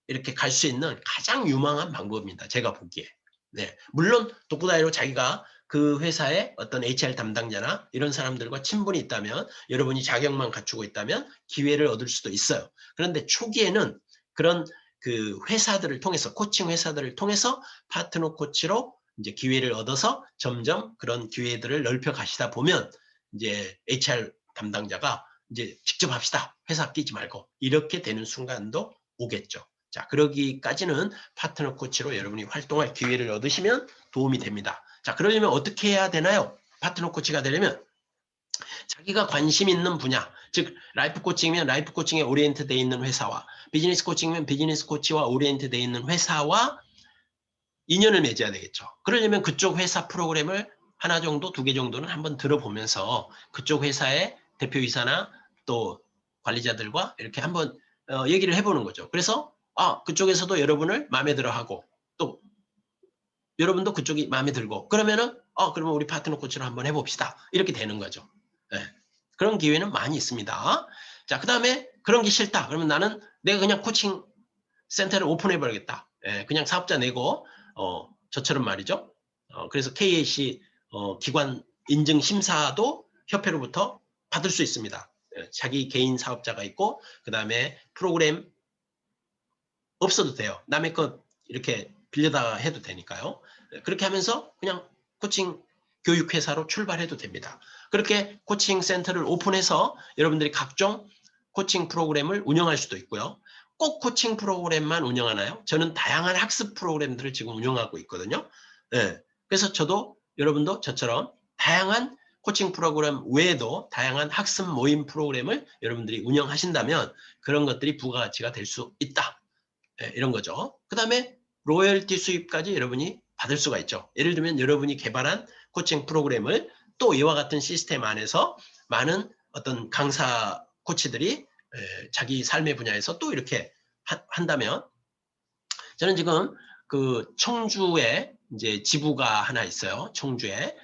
이렇게 갈 수 있는 가장 유망한 방법입니다. 제가 보기에. 네. 물론 독구다이로 자기가 그 회사의 어떤 HR 담당자나 이런 사람들과 친분이 있다면, 여러분이 자격만 갖추고 있다면 기회를 얻을 수도 있어요. 그런데 초기에는 그런 그 회사들을 통해서, 코칭 회사들을 통해서 파트너 코치로 이제 기회를 얻어서 점점 그런 기회들을 넓혀 가시다 보면 이제 HR 담당자가 이제 직접 합시다. 회사 끼지 말고. 이렇게 되는 순간도 오겠죠. 자, 그러기까지는 파트너 코치로 여러분이 활동할 기회를 얻으시면 도움이 됩니다. 자, 그러려면 어떻게 해야 되나요? 파트너 코치가 되려면 자기가 관심 있는 분야, 즉 라이프 코칭이면 라이프 코칭에 오리엔트 되어 있는 회사와, 비즈니스 코칭이면 비즈니스 코치와 오리엔트 되어 있는 회사와 인연을 맺어야 되겠죠. 그러려면 그쪽 회사 프로그램을 하나 정도, 두 개 정도는 한번 들어보면서 그쪽 회사의 대표이사나 또 관리자들과 이렇게 한번 얘기를 해보는 거죠. 그래서 그쪽에서도 여러분을 마음에 들어하고 또 여러분도 그쪽이 마음에 들고 그러면은 그러면 우리 파트너 코치로 한번 해봅시다. 이렇게 되는 거죠. 네. 그런 기회는 많이 있습니다. 자, 그 다음에 그런 게 싫다. 그러면 나는 내가 그냥 코칭 센터를 오픈해버리겠다. 예, 그냥 사업자 내고 저처럼 말이죠. 그래서 KAC 기관 인증 심사도 협회로부터 받을 수 있습니다. 예, 자기 개인 사업자가 있고 그 다음에 프로그램 없어도 돼요. 남의 것 이렇게 빌려다 해도 되니까요. 그렇게 하면서 그냥 코칭 교육회사로 출발해도 됩니다. 그렇게 코칭 센터를 오픈해서 여러분들이 각종 코칭 프로그램을 운영할 수도 있고요. 꼭 코칭 프로그램만 운영하나요? 저는 다양한 학습 프로그램들을 지금 운영하고 있거든요. 네. 그래서 저도 여러분도 저처럼 다양한 코칭 프로그램 외에도 다양한 학습 모임 프로그램을 여러분들이 운영하신다면 그런 것들이 부가가치가 될 수 있다. 네, 이런 거죠. 그 다음에 로열티 수입까지 여러분이 받을 수가 있죠. 예를 들면 여러분이 개발한 코칭 프로그램을 또 이와 같은 시스템 안에서 많은 어떤 강사 코치들이 자기 삶의 분야에서 또 이렇게 한다면, 저는 지금 그 청주에 이제 지부가 하나 있어요. 청주에.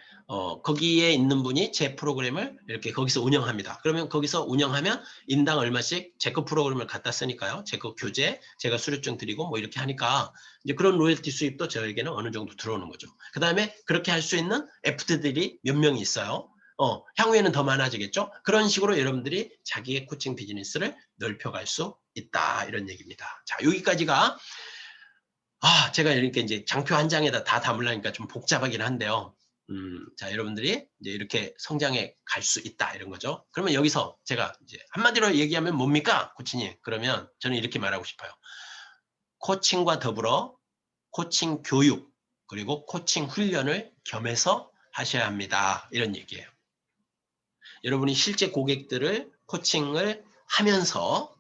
거기에 있는 분이 제 프로그램을 이렇게 거기서 운영합니다. 그러면 거기서 운영하면 인당 얼마씩 제 거 프로그램을 갖다 쓰니까요. 제 거 교재, 제가 수료증 드리고 뭐 이렇게 하니까 이제 그런 로열티 수입도 저에게는 어느 정도 들어오는 거죠. 그 다음에 그렇게 할 수 있는 FT들이 몇 명이 있어요. 향후에는 더 많아지겠죠. 그런 식으로 여러분들이 자기의 코칭 비즈니스를 넓혀갈 수 있다. 이런 얘기입니다. 자, 여기까지가 제가 이렇게 이제 장표 한 장에다 다 담으려니까 좀 복잡하긴 한데요. 자, 여러분들이 이제 이렇게 성장해 갈 수 있다 이런 거죠. 그러면 여기서 제가 이제 한마디로 얘기하면 뭡니까, 코치님? 그러면 저는 이렇게 말하고 싶어요. 코칭과 더불어 코칭 교육 그리고 코칭 훈련을 겸해서 하셔야 합니다. 이런 얘기예요. 여러분이 실제 고객들을 코칭을 하면서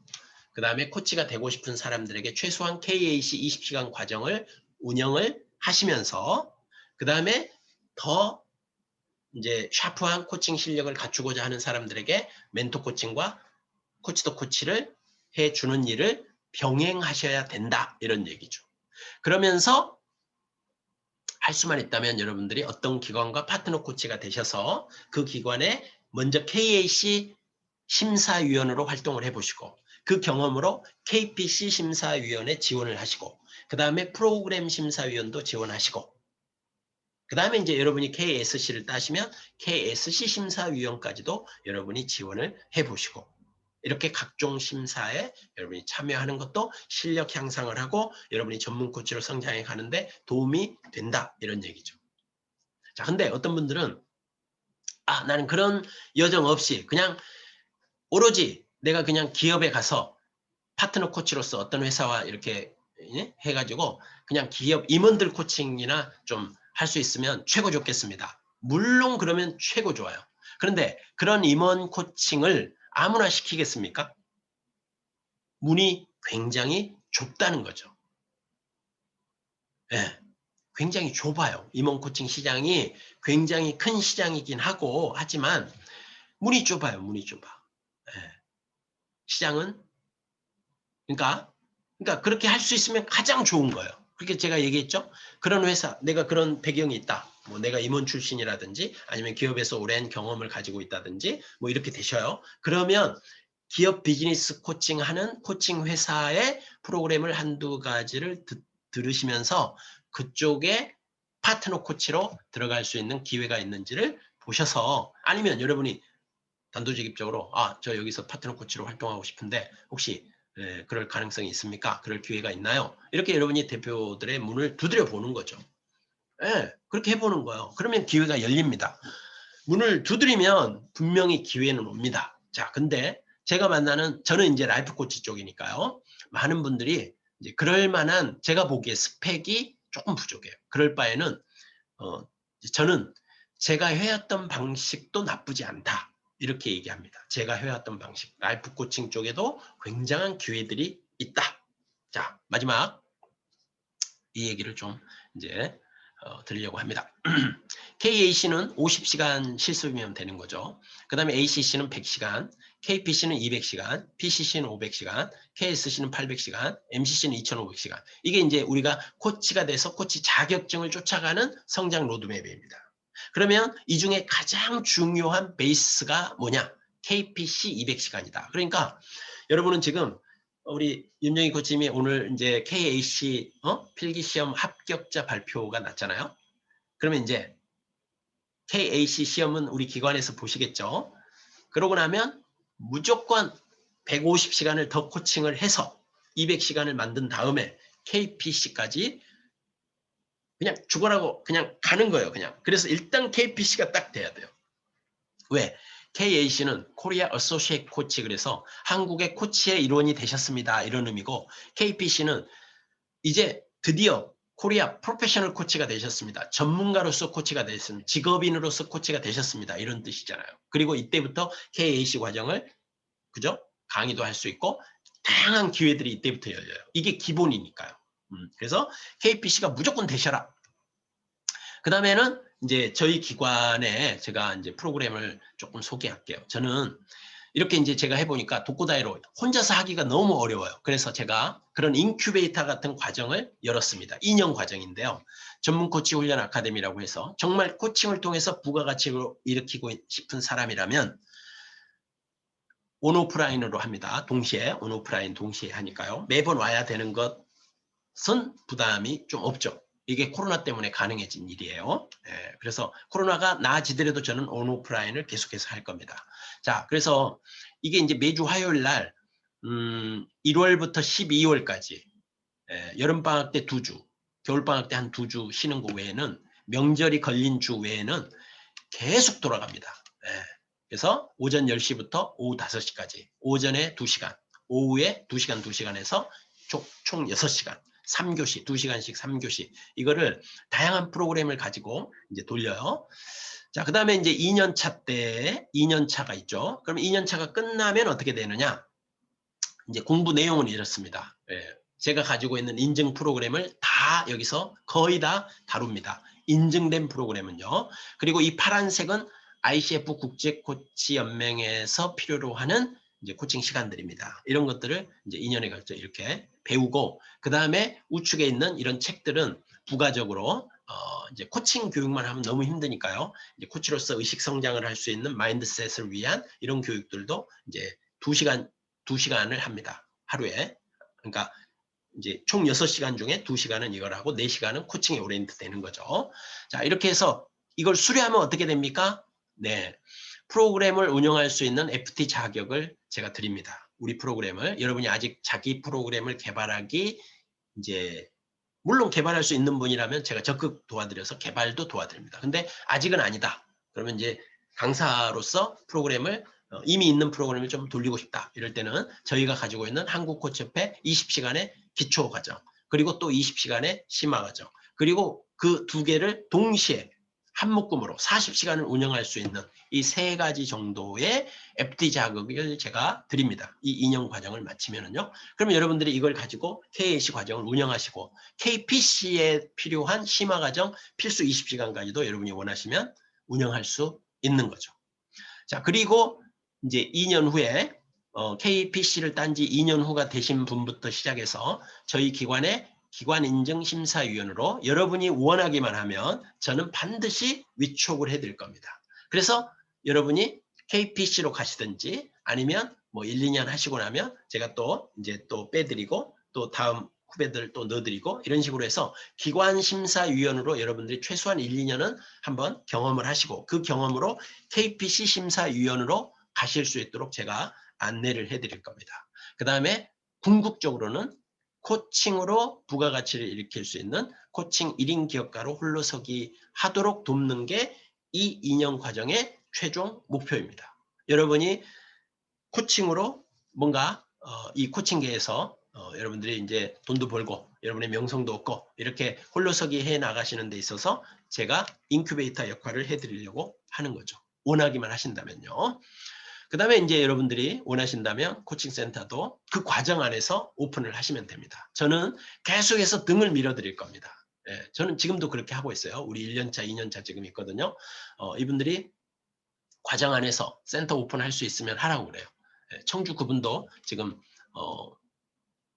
그 다음에 코치가 되고 싶은 사람들에게 최소한 KAC 20시간 과정을 운영을 하시면서 그 다음에 더 이제 샤프한 코칭 실력을 갖추고자 하는 사람들에게 멘토 코칭과 코치 더 코치를 해주는 일을 병행하셔야 된다. 이런 얘기죠. 그러면서 할 수만 있다면 여러분들이 어떤 기관과 파트너 코치가 되셔서 그 기관에 먼저 KAC 심사위원으로 활동을 해보시고 그 경험으로 KPC 심사위원회 지원을 하시고 그 다음에 프로그램 심사위원도 지원하시고 그 다음에 이제 여러분이 KSC를 따시면 KSC 심사위원까지도 여러분이 지원을 해보시고 이렇게 각종 심사에 여러분이 참여하는 것도 실력 향상을 하고 여러분이 전문 코치로 성장해 가는데 도움이 된다 이런 얘기죠. 자, 근데 어떤 분들은 나는 그런 여정 없이 그냥 오로지 내가 그냥 기업에 가서 파트너 코치로서 어떤 회사와 이렇게 해가지고 그냥 기업 임원들 코칭이나 좀 할 수 있으면 최고 좋겠습니다. 물론 그러면 최고 좋아요. 그런데 그런 임원 코칭을 아무나 시키겠습니까? 문이 굉장히 좁다는 거죠. 예, 굉장히 좁아요. 임원 코칭 시장이 굉장히 큰 시장이긴 하고 하지만 문이 좁아요. 문이 좁아. 예, 시장은 그러니까 그렇게 할 수 있으면 가장 좋은 거예요. 그렇게 제가 얘기했죠. 그런 회사, 내가 그런 배경이 있다. 뭐 내가 임원 출신이라든지 아니면 기업에서 오랜 경험을 가지고 있다든지 뭐 이렇게 되셔요. 그러면 기업 비즈니스 코칭하는 코칭 회사의 프로그램을 한두 가지를 들으시면서 그쪽에 파트너 코치로 들어갈 수 있는 기회가 있는지를 보셔서, 아니면 여러분이 단도직입적으로 저 여기서 파트너 코치로 활동하고 싶은데 혹시 그럴 가능성이 있습니까? 그럴 기회가 있나요? 이렇게 여러분이 대표들의 문을 두드려 보는 거죠. 그렇게 해보는 거예요. 그러면 기회가 열립니다. 문을 두드리면 분명히 기회는 옵니다. 자, 근데 제가 만나는, 저는 이제 라이프 코치 쪽이니까요. 많은 분들이 이제 그럴 만한, 제가 보기에 스펙이 조금 부족해요. 그럴 바에는 저는 제가 해왔던 방식도 나쁘지 않다. 이렇게 얘기합니다. 제가 해왔던 방식, 라이프 코칭 쪽에도 굉장한 기회들이 있다. 자, 마지막 이 얘기를 좀 이제 드리려고 합니다. KAC는 50시간 실습이면 되는 거죠. 그 다음에 ACC는 100시간, KPC는 200시간, PCC는 500시간, KSC는 800시간, MCC는 2500시간. 이게 이제 우리가 코치가 돼서 코치 자격증을 쫓아가는 성장 로드맵입니다. 그러면 이 중에 가장 중요한 베이스가 뭐냐? KPC 200시간이다. 그러니까 여러분은 지금 우리 윤영희 코치님이 오늘 이제 KAC 필기시험 합격자 발표가 났잖아요. 그러면 이제 KAC 시험은 우리 기관에서 보시겠죠. 그러고 나면 무조건 150시간을 더 코칭을 해서 200시간을 만든 다음에 KPC까지 그냥 죽어라고 그냥 가는 거예요. 그냥. 그래서 일단 KPC가 딱 돼야 돼요. 왜? KAC는 코리아 어소시에이트 코치, 그래서 한국의 코치의 일원이 되셨습니다. 이런 의미고, KPC는 이제 드디어 코리아 프로페셔널 코치가 되셨습니다. 전문가로서 코치가 되셨습니다. 직업인으로서 코치가 되셨습니다. 이런 뜻이잖아요. 그리고 이때부터 KAC 과정을 그죠? 강의도 할 수 있고 다양한 기회들이 이때부터 열려요. 이게 기본이니까요. 그래서 KPC가 무조건 되셔라. 그 다음에는 이제 저희 기관에 제가 이제 프로그램을 조금 소개할게요. 저는 이렇게 이제 제가 해보니까 독고다이로 혼자서 하기가 너무 어려워요. 그래서 제가 그런 인큐베이터 같은 과정을 열었습니다. 2년 과정인데요. 전문 코치 훈련 아카데미라고 해서 정말 코칭을 통해서 부가가치를 일으키고 싶은 사람이라면 온오프라인으로 합니다. 동시에 온오프라인 동시에 하니까요. 매번 와야 되는 것은 부담이 좀 없죠. 이게 코로나 때문에 가능해진 일이에요. 그래서 코로나가 나아지더라도 저는 온오프라인을 계속해서 할 겁니다. 자, 그래서 이게 이제 매주 화요일 날 1월부터 12월까지 여름방학 때 2주, 겨울방학 때 한 2주 쉬는 거 외에는, 명절이 걸린 주 외에는 계속 돌아갑니다. 그래서 오전 10시부터 오후 5시까지, 오전에 2시간, 오후에 2시간, 2시간에서 총 6시간, 3교시, 2시간씩 3교시, 이거를 다양한 프로그램을 가지고 이제 돌려요. 자, 그 다음에 이제 2년차 때, 2년차가 있죠. 그럼 2년차가 끝나면 어떻게 되느냐? 이제 공부 내용은 이렇습니다. 제가 가지고 있는 인증 프로그램을 다 여기서 거의 다 다룹니다. 인증된 프로그램은요. 그리고 이 파란색은 ICF 국제코치연맹에서 필요로 하는 이제 코칭 시간들입니다. 이런 것들을 이제 2년에 걸쳐 이렇게 배우고, 그 다음에 우측에 있는 이런 책들은 부가적으로 이제 코칭 교육만 하면 너무 힘드니까요. 이제 코치로서 의식 성장을 할 수 있는 마인드셋을 위한 이런 교육들도 이제 2시간을 합니다. 하루에. 그러니까 이제 총 6시간 중에 2시간은 이걸 하고 4시간은 코칭에 오리엔트 되는 거죠. 자, 이렇게 해서 이걸 수료하면 어떻게 됩니까? 네. 프로그램을 운영할 수 있는 FT 자격을 제가 드립니다. 우리 프로그램을. 여러분이 아직 자기 프로그램을 개발하기, 이제 물론 개발할 수 있는 분이라면 제가 적극 도와드려서 개발도 도와드립니다. 근데 아직은 아니다. 그러면 이제 강사로서 프로그램을 이미 있는 프로그램을 좀 돌리고 싶다. 이럴 때는 저희가 가지고 있는 한국코치협회 20시간의 기초과정, 그리고 또 20시간의 심화과정, 그리고 그 두 개를 동시에 한 묶음으로 40시간을 운영할 수 있는 이 3가지 정도의 FT 자격을 제가 드립니다. 이 2년 과정을 마치면은요. 그러면 여러분들이 이걸 가지고 KAC 과정을 운영하시고 KPC에 필요한 심화 과정 필수 20시간까지도 여러분이 원하시면 운영할 수 있는 거죠. 자, 그리고 이제 2년 후에 KPC를 딴 지 2년 후가 되신 분부터 시작해서 저희 기관에 기관인증심사위원으로 여러분이 원하기만 하면 저는 반드시 위촉을 해드릴 겁니다. 그래서 여러분이 KPC로 가시든지 아니면 뭐 1, 2년 하시고 나면 제가 또 이제 또 빼드리고 또 다음 후배들 또 넣어드리고 이런 식으로 해서 기관심사위원으로 여러분들이 최소한 1, 2년은 한번 경험을 하시고 그 경험으로 KPC 심사위원으로 가실 수 있도록 제가 안내를 해드릴 겁니다. 그 다음에 궁극적으로는 코칭으로 부가가치를 일으킬 수 있는 코칭 1인 기업가로 홀로서기 하도록 돕는 게 이 2년 과정의 최종 목표입니다. 여러분이 코칭으로 뭔가 이 코칭계에서 여러분들이 이제 돈도 벌고 여러분의 명성도 얻고 이렇게 홀로서기 해 나가시는 데 있어서 제가 인큐베이터 역할을 해드리려고 하는 거죠. 원하기만 하신다면요. 그 다음에 이제 여러분들이 원하신다면 코칭센터도 그 과정 안에서 오픈을 하시면 됩니다. 저는 계속해서 등을 밀어드릴 겁니다. 예, 저는 지금도 그렇게 하고 있어요. 우리 1년차, 2년차 지금 있거든요. 이분들이 과정 안에서 센터 오픈할 수 있으면 하라고 그래요. 예, 청주 그분도 지금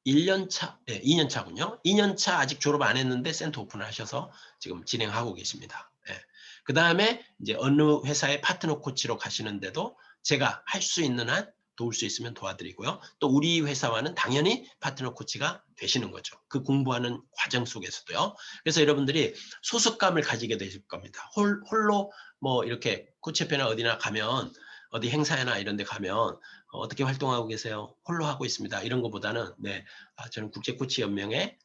1년차, 예, 2년차군요. 2년차 아직 졸업 안 했는데 센터 오픈을 하셔서 지금 진행하고 계십니다. 예. 그 다음에 이제 어느 회사의 파트너 코치로 가시는데도 제가 할 수 있는 한 도울 수 있으면 도와드리고요. 또 우리 회사와는 당연히 파트너 코치가 되시는 거죠. 그 공부하는 과정 속에서도요. 그래서 여러분들이 소속감을 가지게 되실 겁니다. 홀로 뭐 이렇게 코치협회나 어디나 가면 어디 행사나 이런 데 가면 어떻게 활동하고 계세요? 홀로 하고 있습니다. 이런 것보다는 네, 저는 국제코치연맹의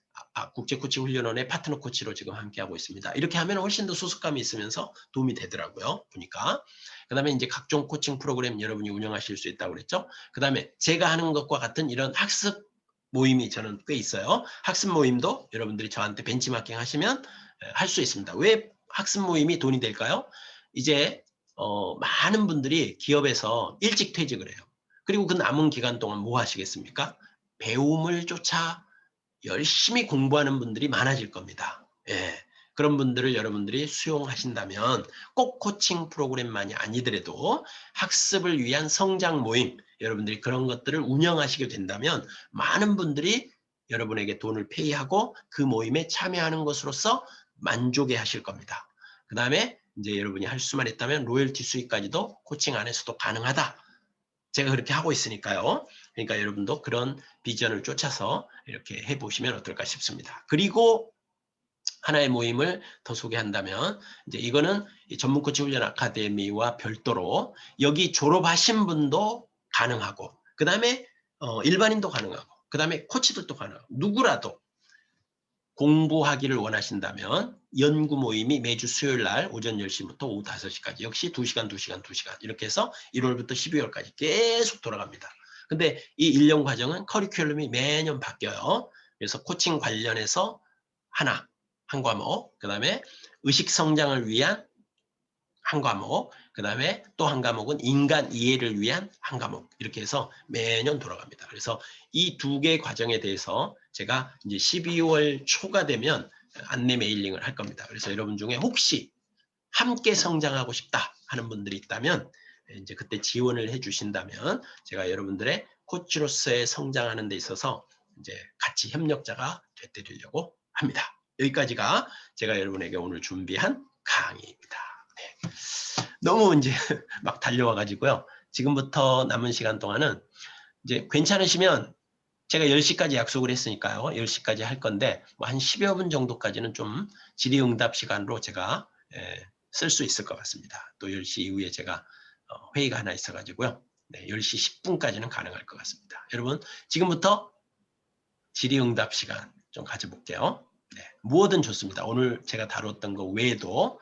국제코치훈련원의 파트너 코치로 지금 함께하고 있습니다. 이렇게 하면 훨씬 더 소속감이 있으면서 도움이 되더라고요. 보니까. 그 다음에 이제 각종 코칭 프로그램 여러분이 운영하실 수 있다고 그랬죠. 그 다음에 제가 하는 것과 같은 이런 학습 모임이 저는 꽤 있어요. 학습 모임도 여러분들이 저한테 벤치마킹 하시면 할 수 있습니다. 왜 학습 모임이 돈이 될까요? 이제 많은 분들이 기업에서 일찍 퇴직을 해요. 그리고 그 남은 기간 동안 뭐 하시겠습니까? 배움을 쫓아 열심히 공부하는 분들이 많아질 겁니다. 예. 그런 분들을 여러분들이 수용하신다면 꼭 코칭 프로그램만이 아니더라도 학습을 위한 성장 모임, 여러분들이 그런 것들을 운영하시게 된다면 많은 분들이 여러분에게 돈을 페이하고 그 모임에 참여하는 것으로서 만족해 하실 겁니다. 그 다음에 이제 여러분이 할 수만 있다면 로열티 수익까지도 코칭 안에서도 가능하다. 제가 그렇게 하고 있으니까요. 그러니까 여러분도 그런 비전을 쫓아서 이렇게 해보시면 어떨까 싶습니다. 그리고 하나의 모임을 더 소개한다면 이제 이거는 전문 코치 훈련 아카데미와 별도로 여기 졸업하신 분도 가능하고 그 다음에 일반인도 가능하고 그 다음에 코치들도 가능하고 누구라도 공부하기를 원하신다면 연구 모임이 매주 수요일 날 오전 10시부터 오후 5시까지 역시 2시간 이렇게 해서 1월부터 12월까지 계속 돌아갑니다. 근데 이 1년 과정은 커리큘럼이 매년 바뀌어요. 그래서 코칭 관련해서 한 과목, 그 다음에 의식 성장을 위한 한 과목, 그 다음에 또 한 과목은 인간 이해를 위한 한 과목 이렇게 해서 매년 돌아갑니다. 그래서 이 두 개 과정에 대해서 제가 이제 12월 초가 되면 안내 메일링을 할 겁니다. 그래서 여러분 중에 혹시 함께 성장하고 싶다 하는 분들이 있다면 이제 그때 지원을 해주신다면 제가 여러분들의 코치로서의 성장하는 데 있어서 이제 같이 협력자가 되드리려고 합니다. 여기까지가 제가 여러분에게 오늘 준비한 강의입니다. 네. 너무 이제 막 달려와 가지고요. 지금부터 남은 시간 동안은 이제 괜찮으시면 제가 10시까지 약속을 했으니까요. 10시까지 할 건데 뭐 한 10여 분 정도까지는 좀 질의응답 시간으로 제가 쓸 수 있을 것 같습니다. 또 10시 이후에 제가 회의가 하나 있어 가지고요. 네, 10시 10분까지는 가능할 것 같습니다. 여러분 지금부터 질의응답 시간 좀 가져볼게요. 네, 무엇든 좋습니다. 오늘 제가 다뤘던 거 외에도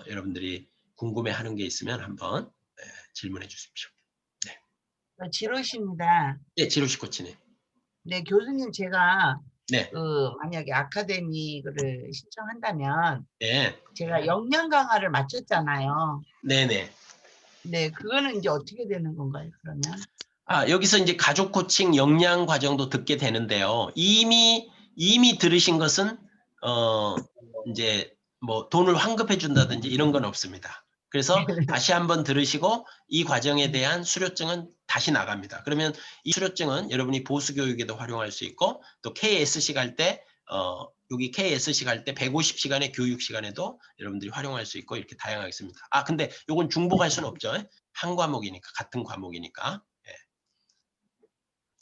여러분들이 궁금해하는 게 있으면 한번 질문해 주십시오. 네. 지로십니다. 네, 지로시 코치님. 네, 교수님 제가 네. 만약에 아카데미를 신청한다면 네. 제가 역량 강화를 마쳤잖아요. 네네. 네, 그거는 이제 어떻게 되는 건가요, 그러면? 여기서 이제 가족 코칭 역량 과정도 듣게 되는데요. 이미 들으신 것은 이제 뭐 돈을 환급해 준다든지 이런 건 없습니다. 그래서 다시 한번 들으시고 이 과정에 대한 수료증은 다시 나갑니다. 그러면 이 수료증은 여러분이 보수 교육에도 활용할 수 있고 또 KSC 갈 때 여기 KSC 갈 때 150시간의 교육 시간에도 여러분들이 활용할 수 있고 이렇게 다양하게 있습니다. 아, 근데 요건 중복할 수는 없죠. 한 과목이니까, 같은 과목이니까.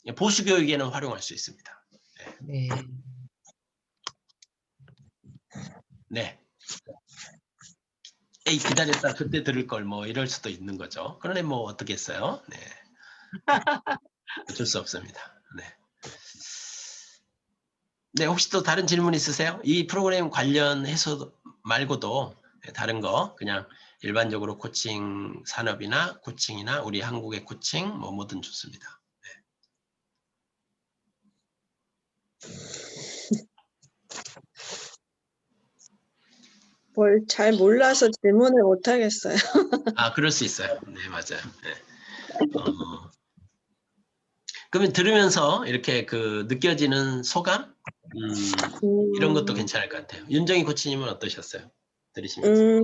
예. 보수 교육에는 활용할 수 있습니다. 네. 네. 에이, 기다렸다 그때 들을 걸 뭐 이럴 수도 있는 거죠. 그러네 뭐 어떻겠어요. 네. 어쩔 수 없습니다. 네. 네, 혹시 또 다른 질문 있으세요? 이 프로그램 관련해서 말고도 다른 거 그냥 일반적으로 코칭 산업이나 코칭이나 우리 한국의 코칭 뭐 뭐든 좋습니다. 뭘 잘 몰라서 질문을 못 하겠어요. 아, 그럴 수 있어요. 네, 맞아요. 네. 그러면 들으면서 이렇게 그 느껴지는 소감? 이런 것도 괜찮을 것 같아요. 윤정희 코치님은 어떠셨어요? 들으시면서.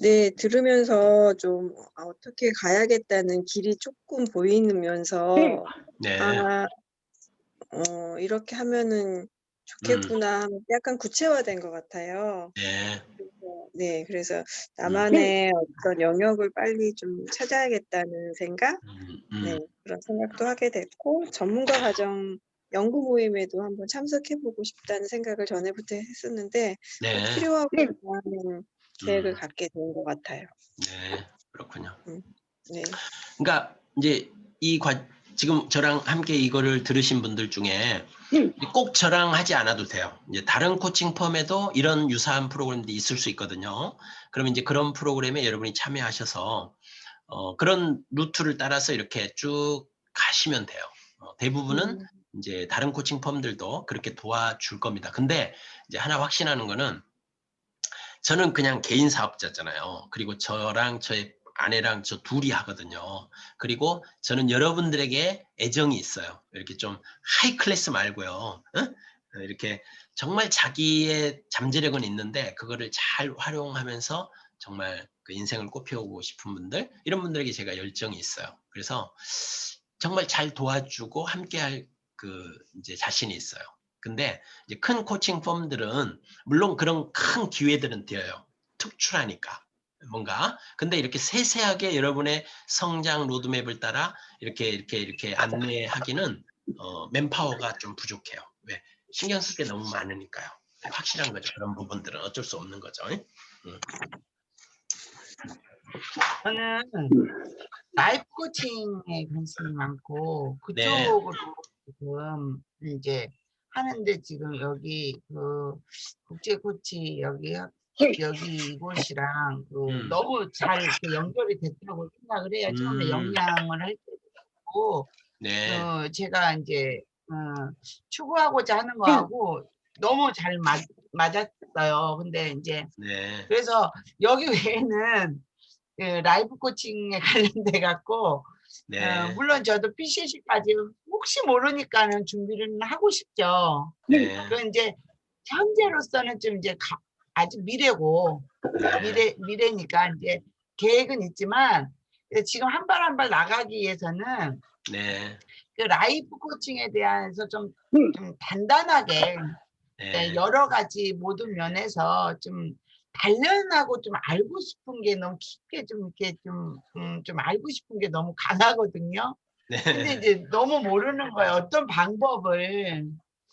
네, 들으면서 좀 어떻게 가야겠다는 길이 조금 보이면서 네. 이렇게 하면은 좋겠구나 하면 약간 구체화된 것 같아요. 네. 네, 그래서 나만의 어떤 영역을 빨리 좀 찾아야겠다는 생각, 네, 그런 생각도 하게 됐고, 전문가 과정 연구 모임에도 한번 참석해보고 싶다는 생각을 전에부터 했었는데, 네. 필요하다는 계획을 갖게 된 것 같아요. 네. 그렇군요. 네. 그러니까 이제 지금 저랑 함께 이거를 들으신 분들 중에 꼭 저랑 하지 않아도 돼요. 이제 다른 코칭 펌에도 이런 유사한 프로그램들이 있을 수 있거든요. 그러면 이제 그런 프로그램에 여러분이 참여하셔서 그런 루트를 따라서 이렇게 쭉 가시면 돼요. 대부분은 이제 다른 코칭 펌들도 그렇게 도와줄 겁니다. 근데 이제 하나 확신하는 거는 저는 그냥 개인 사업자잖아요. 그리고 저랑 저의 아내랑 저 둘이 하거든요. 그리고 저는 여러분들에게 애정이 있어요. 이렇게 좀 하이 클래스 말고요. 이렇게 정말 자기의 잠재력은 있는데 그거를 잘 활용하면서 정말 그 인생을 꽃피우고 싶은 분들, 이런 분들에게 제가 열정이 있어요. 그래서 정말 잘 도와주고 함께할 그 이제 자신이 있어요. 근데 이제 큰 코칭 펌들은 물론 그런 큰 기회들은 되어요. 특출하니까 뭔가. 근데 이렇게 세세하게 여러분의 성장 로드맵을 따라 이렇게 안내하기는 맨파워가 좀 부족해요. 왜? 신경 쓸 게 너무 많으니까요. 확실한 거죠. 그런 부분들은 어쩔 수 없는 거죠. 저는 라이프 코칭에 관심이 많고 네. 그쪽으로 지금 이제 하는데 지금 여기 그 국제 코치 여기 이곳이랑 그 너무 잘 이렇게 연결이 됐다고 생각을 해요. 처음에 영양을 할 때도 네. 제가 이제 추구하고자 하는 거하고 너무 잘 맞았어요. 근데 이제 네. 그래서 여기 외에는 그 라이프 코칭에 관련돼 갖고 네. 물론 저도 PCC까지 혹시 모르니까는 준비를 하고 싶죠. 네. 그 이제 현재로서는 좀 이제 아직 미래고 네. 미래니까 이제 계획은 있지만 지금 한 발 한 발 나가기 위해서는 네. 그 라이프 코칭에 대해서 좀 단단하게 네. 여러 가지 모든 면에서 좀 단련하고 좀 알고 싶은 게 너무 깊게 좀 이렇게 좀 알고 싶은 게 너무 강하거든요. 근데 네. 이제 너무 모르는 거예요. 어떤 방법을.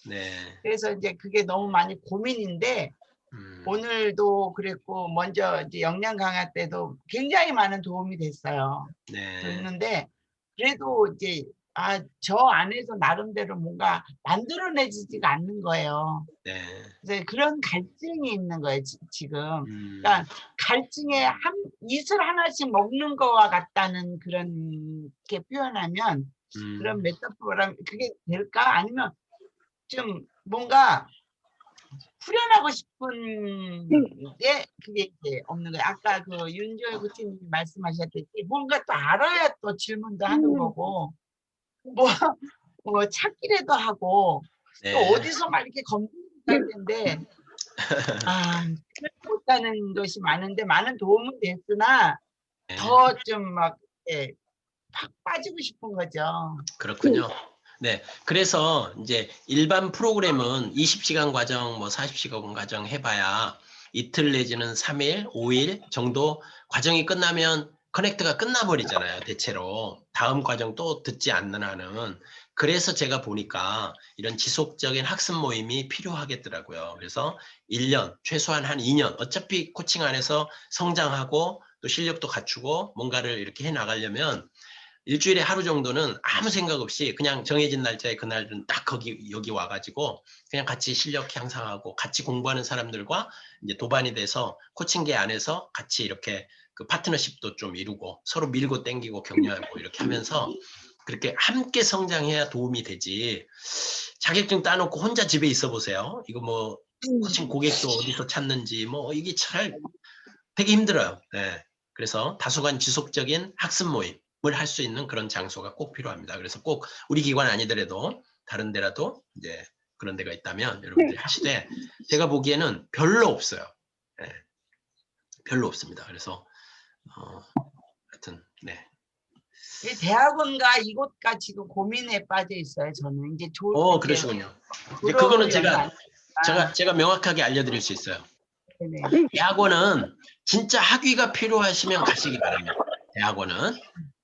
네. 그래서 이제 그게 너무 많이 고민인데 오늘도 그랬고 먼저 이제 역량 강화 때도 굉장히 많은 도움이 됐어요. 네. 됐는데 그래도 이제 저 안에서 나름대로 뭔가 만들어내지지가 않는 거예요. 네. 그래서 그런 갈증이 있는 거예요, 지금. 그러니까 갈증에 이슬 하나씩 먹는 거와 같다는 그런 게 표현하면 그런 메타포라 그게 될까? 아니면 좀 뭔가 후련하고 싶은 게 그게 이제 없는 거예요. 아까 그 윤조희 코치님이 말씀하셨듯이 뭔가 또 알아야 또 질문도 하는 거고 뭐 찾기라도 하고 또 네. 어디서 막 이렇게 검증할 텐데 못하는 것이 많은데 많은 도움은 됐으나 네. 더 좀 막 팍 빠지고 싶은 거죠. 그렇군요. 네, 그래서 이제 일반 프로그램은 20시간 과정, 뭐 40시간 과정 해봐야 이틀 내지는 3일, 5일 정도 과정이 끝나면 커넥트가 끝나버리잖아요, 대체로. 다음 과정 또 듣지 않는 한은. 그래서 제가 보니까 이런 지속적인 학습 모임이 필요하겠더라고요. 그래서 1년, 최소한 한 2년, 어차피 코칭 안에서 성장하고 또 실력도 갖추고 뭔가를 이렇게 해 나가려면 일주일에 하루 정도는 아무 생각 없이 그냥 정해진 날짜에 그날은 딱 여기 와가지고 그냥 같이 실력 향상하고 같이 공부하는 사람들과 이제 도반이 돼서 코칭계 안에서 같이 이렇게 그 파트너십도 좀 이루고 서로 밀고 땡기고 격려하고 이렇게 하면서 그렇게 함께 성장해야 도움이 되지. 자격증 따놓고 혼자 집에 있어 보세요. 이거 뭐 코칭 고객도 어디서 찾는지 뭐 이게 잘 되게 힘들어요. 네. 그래서 다소간 지속적인 학습 모임을 할 수 있는 그런 장소가 꼭 필요합니다. 그래서 꼭 우리 기관 아니더라도 다른 데라도 이제 그런 데가 있다면 여러분들이 하시되 제가 보기에는 별로 없어요. 네. 별로 없습니다. 그래서 하여튼 네. 이 대학원과 이곳과 지금 고민에 빠져 있어요. 저는 이제 그러시군요. 이제 그거는 제가 명확하게 알려드릴 수 있어요. 네네. 대학원은 진짜 학위가 필요하시면 가시기 바랍니다. 대학원은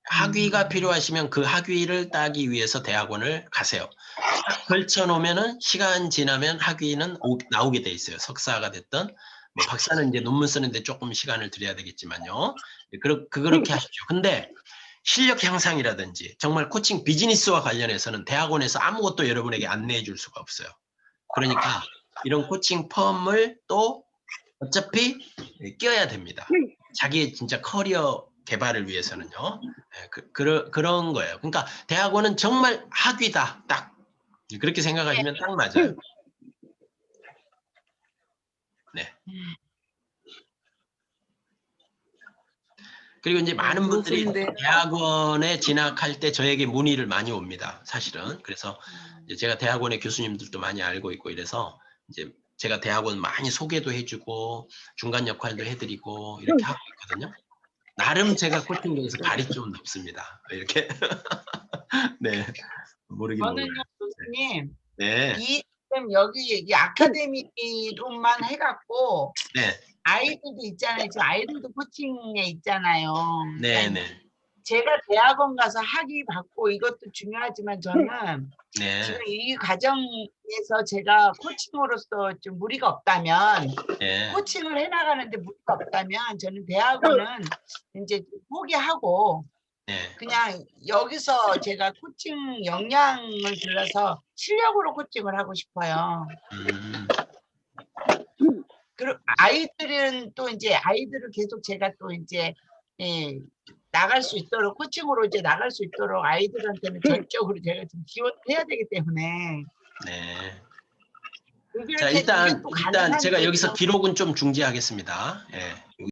학위가 필요하시면 그 학위를 따기 위해서 대학원을 가세요. 딱 걸쳐놓으면은 시간 지나면 학위는 나오게 돼 있어요. 석사가 됐든 뭐 박사는 이제 논문 쓰는데 조금 시간을 들여야 되겠지만요. 그렇게 하십시오. 근데 실력 향상이라든지 정말 코칭 비즈니스와 관련해서는 대학원에서 아무것도 여러분에게 안내해 줄 수가 없어요. 그러니까 이런 코칭 펌을 또 어차피 껴야 됩니다. 자기의 진짜 커리어 개발을 위해서는요. 그런 거예요. 그러니까 대학원은 정말 학위다. 딱 그렇게 생각하시면 딱 맞아요. 네. 그리고 이제 많은 분들이 대학원에 진학할 때 저에게 문의를 많이 옵니다. 사실은. 그래서 이제 제가 대학원의 교수님들도 많이 알고 있고 이래서 이제 제가 대학원 많이 소개도 해주고 중간 역할도 해드리고 이렇게 하고 있거든요. 나름 제가 코칭계에서 발이 좀 높습니다. 이렇게. 네. 모르긴 몰라요. 저는요, 교수님. 네. 지금 여기 이 아카데미로만 해갖고 네. 아이들도 있잖아요. 지금 아이들도 코칭에 있잖아요. 네, 그러니까 네. 제가 대학원 가서 학위 받고 이것도 중요하지만 저는 네. 지금 이 과정에서 제가 코칭으로서 좀 무리가 없다면 네. 코칭을 해나가는데 무리가 없다면 저는 대학원은 이제 포기하고 네. 그냥 여기서 제가 코칭 역량을 들여서 실력으로 코칭을 하고 싶어요. 그리고 아이들은 또 이제 아이들을 계속 제가 또 이제 나갈 수 있도록 코칭으로 이제 나갈 수 있도록 아이들한테는 전적으로 제가 좀 지원해야 되기 때문에. 네. 자, 일단 제가 또 여기서 기록은 좀 중지하겠습니다. 예.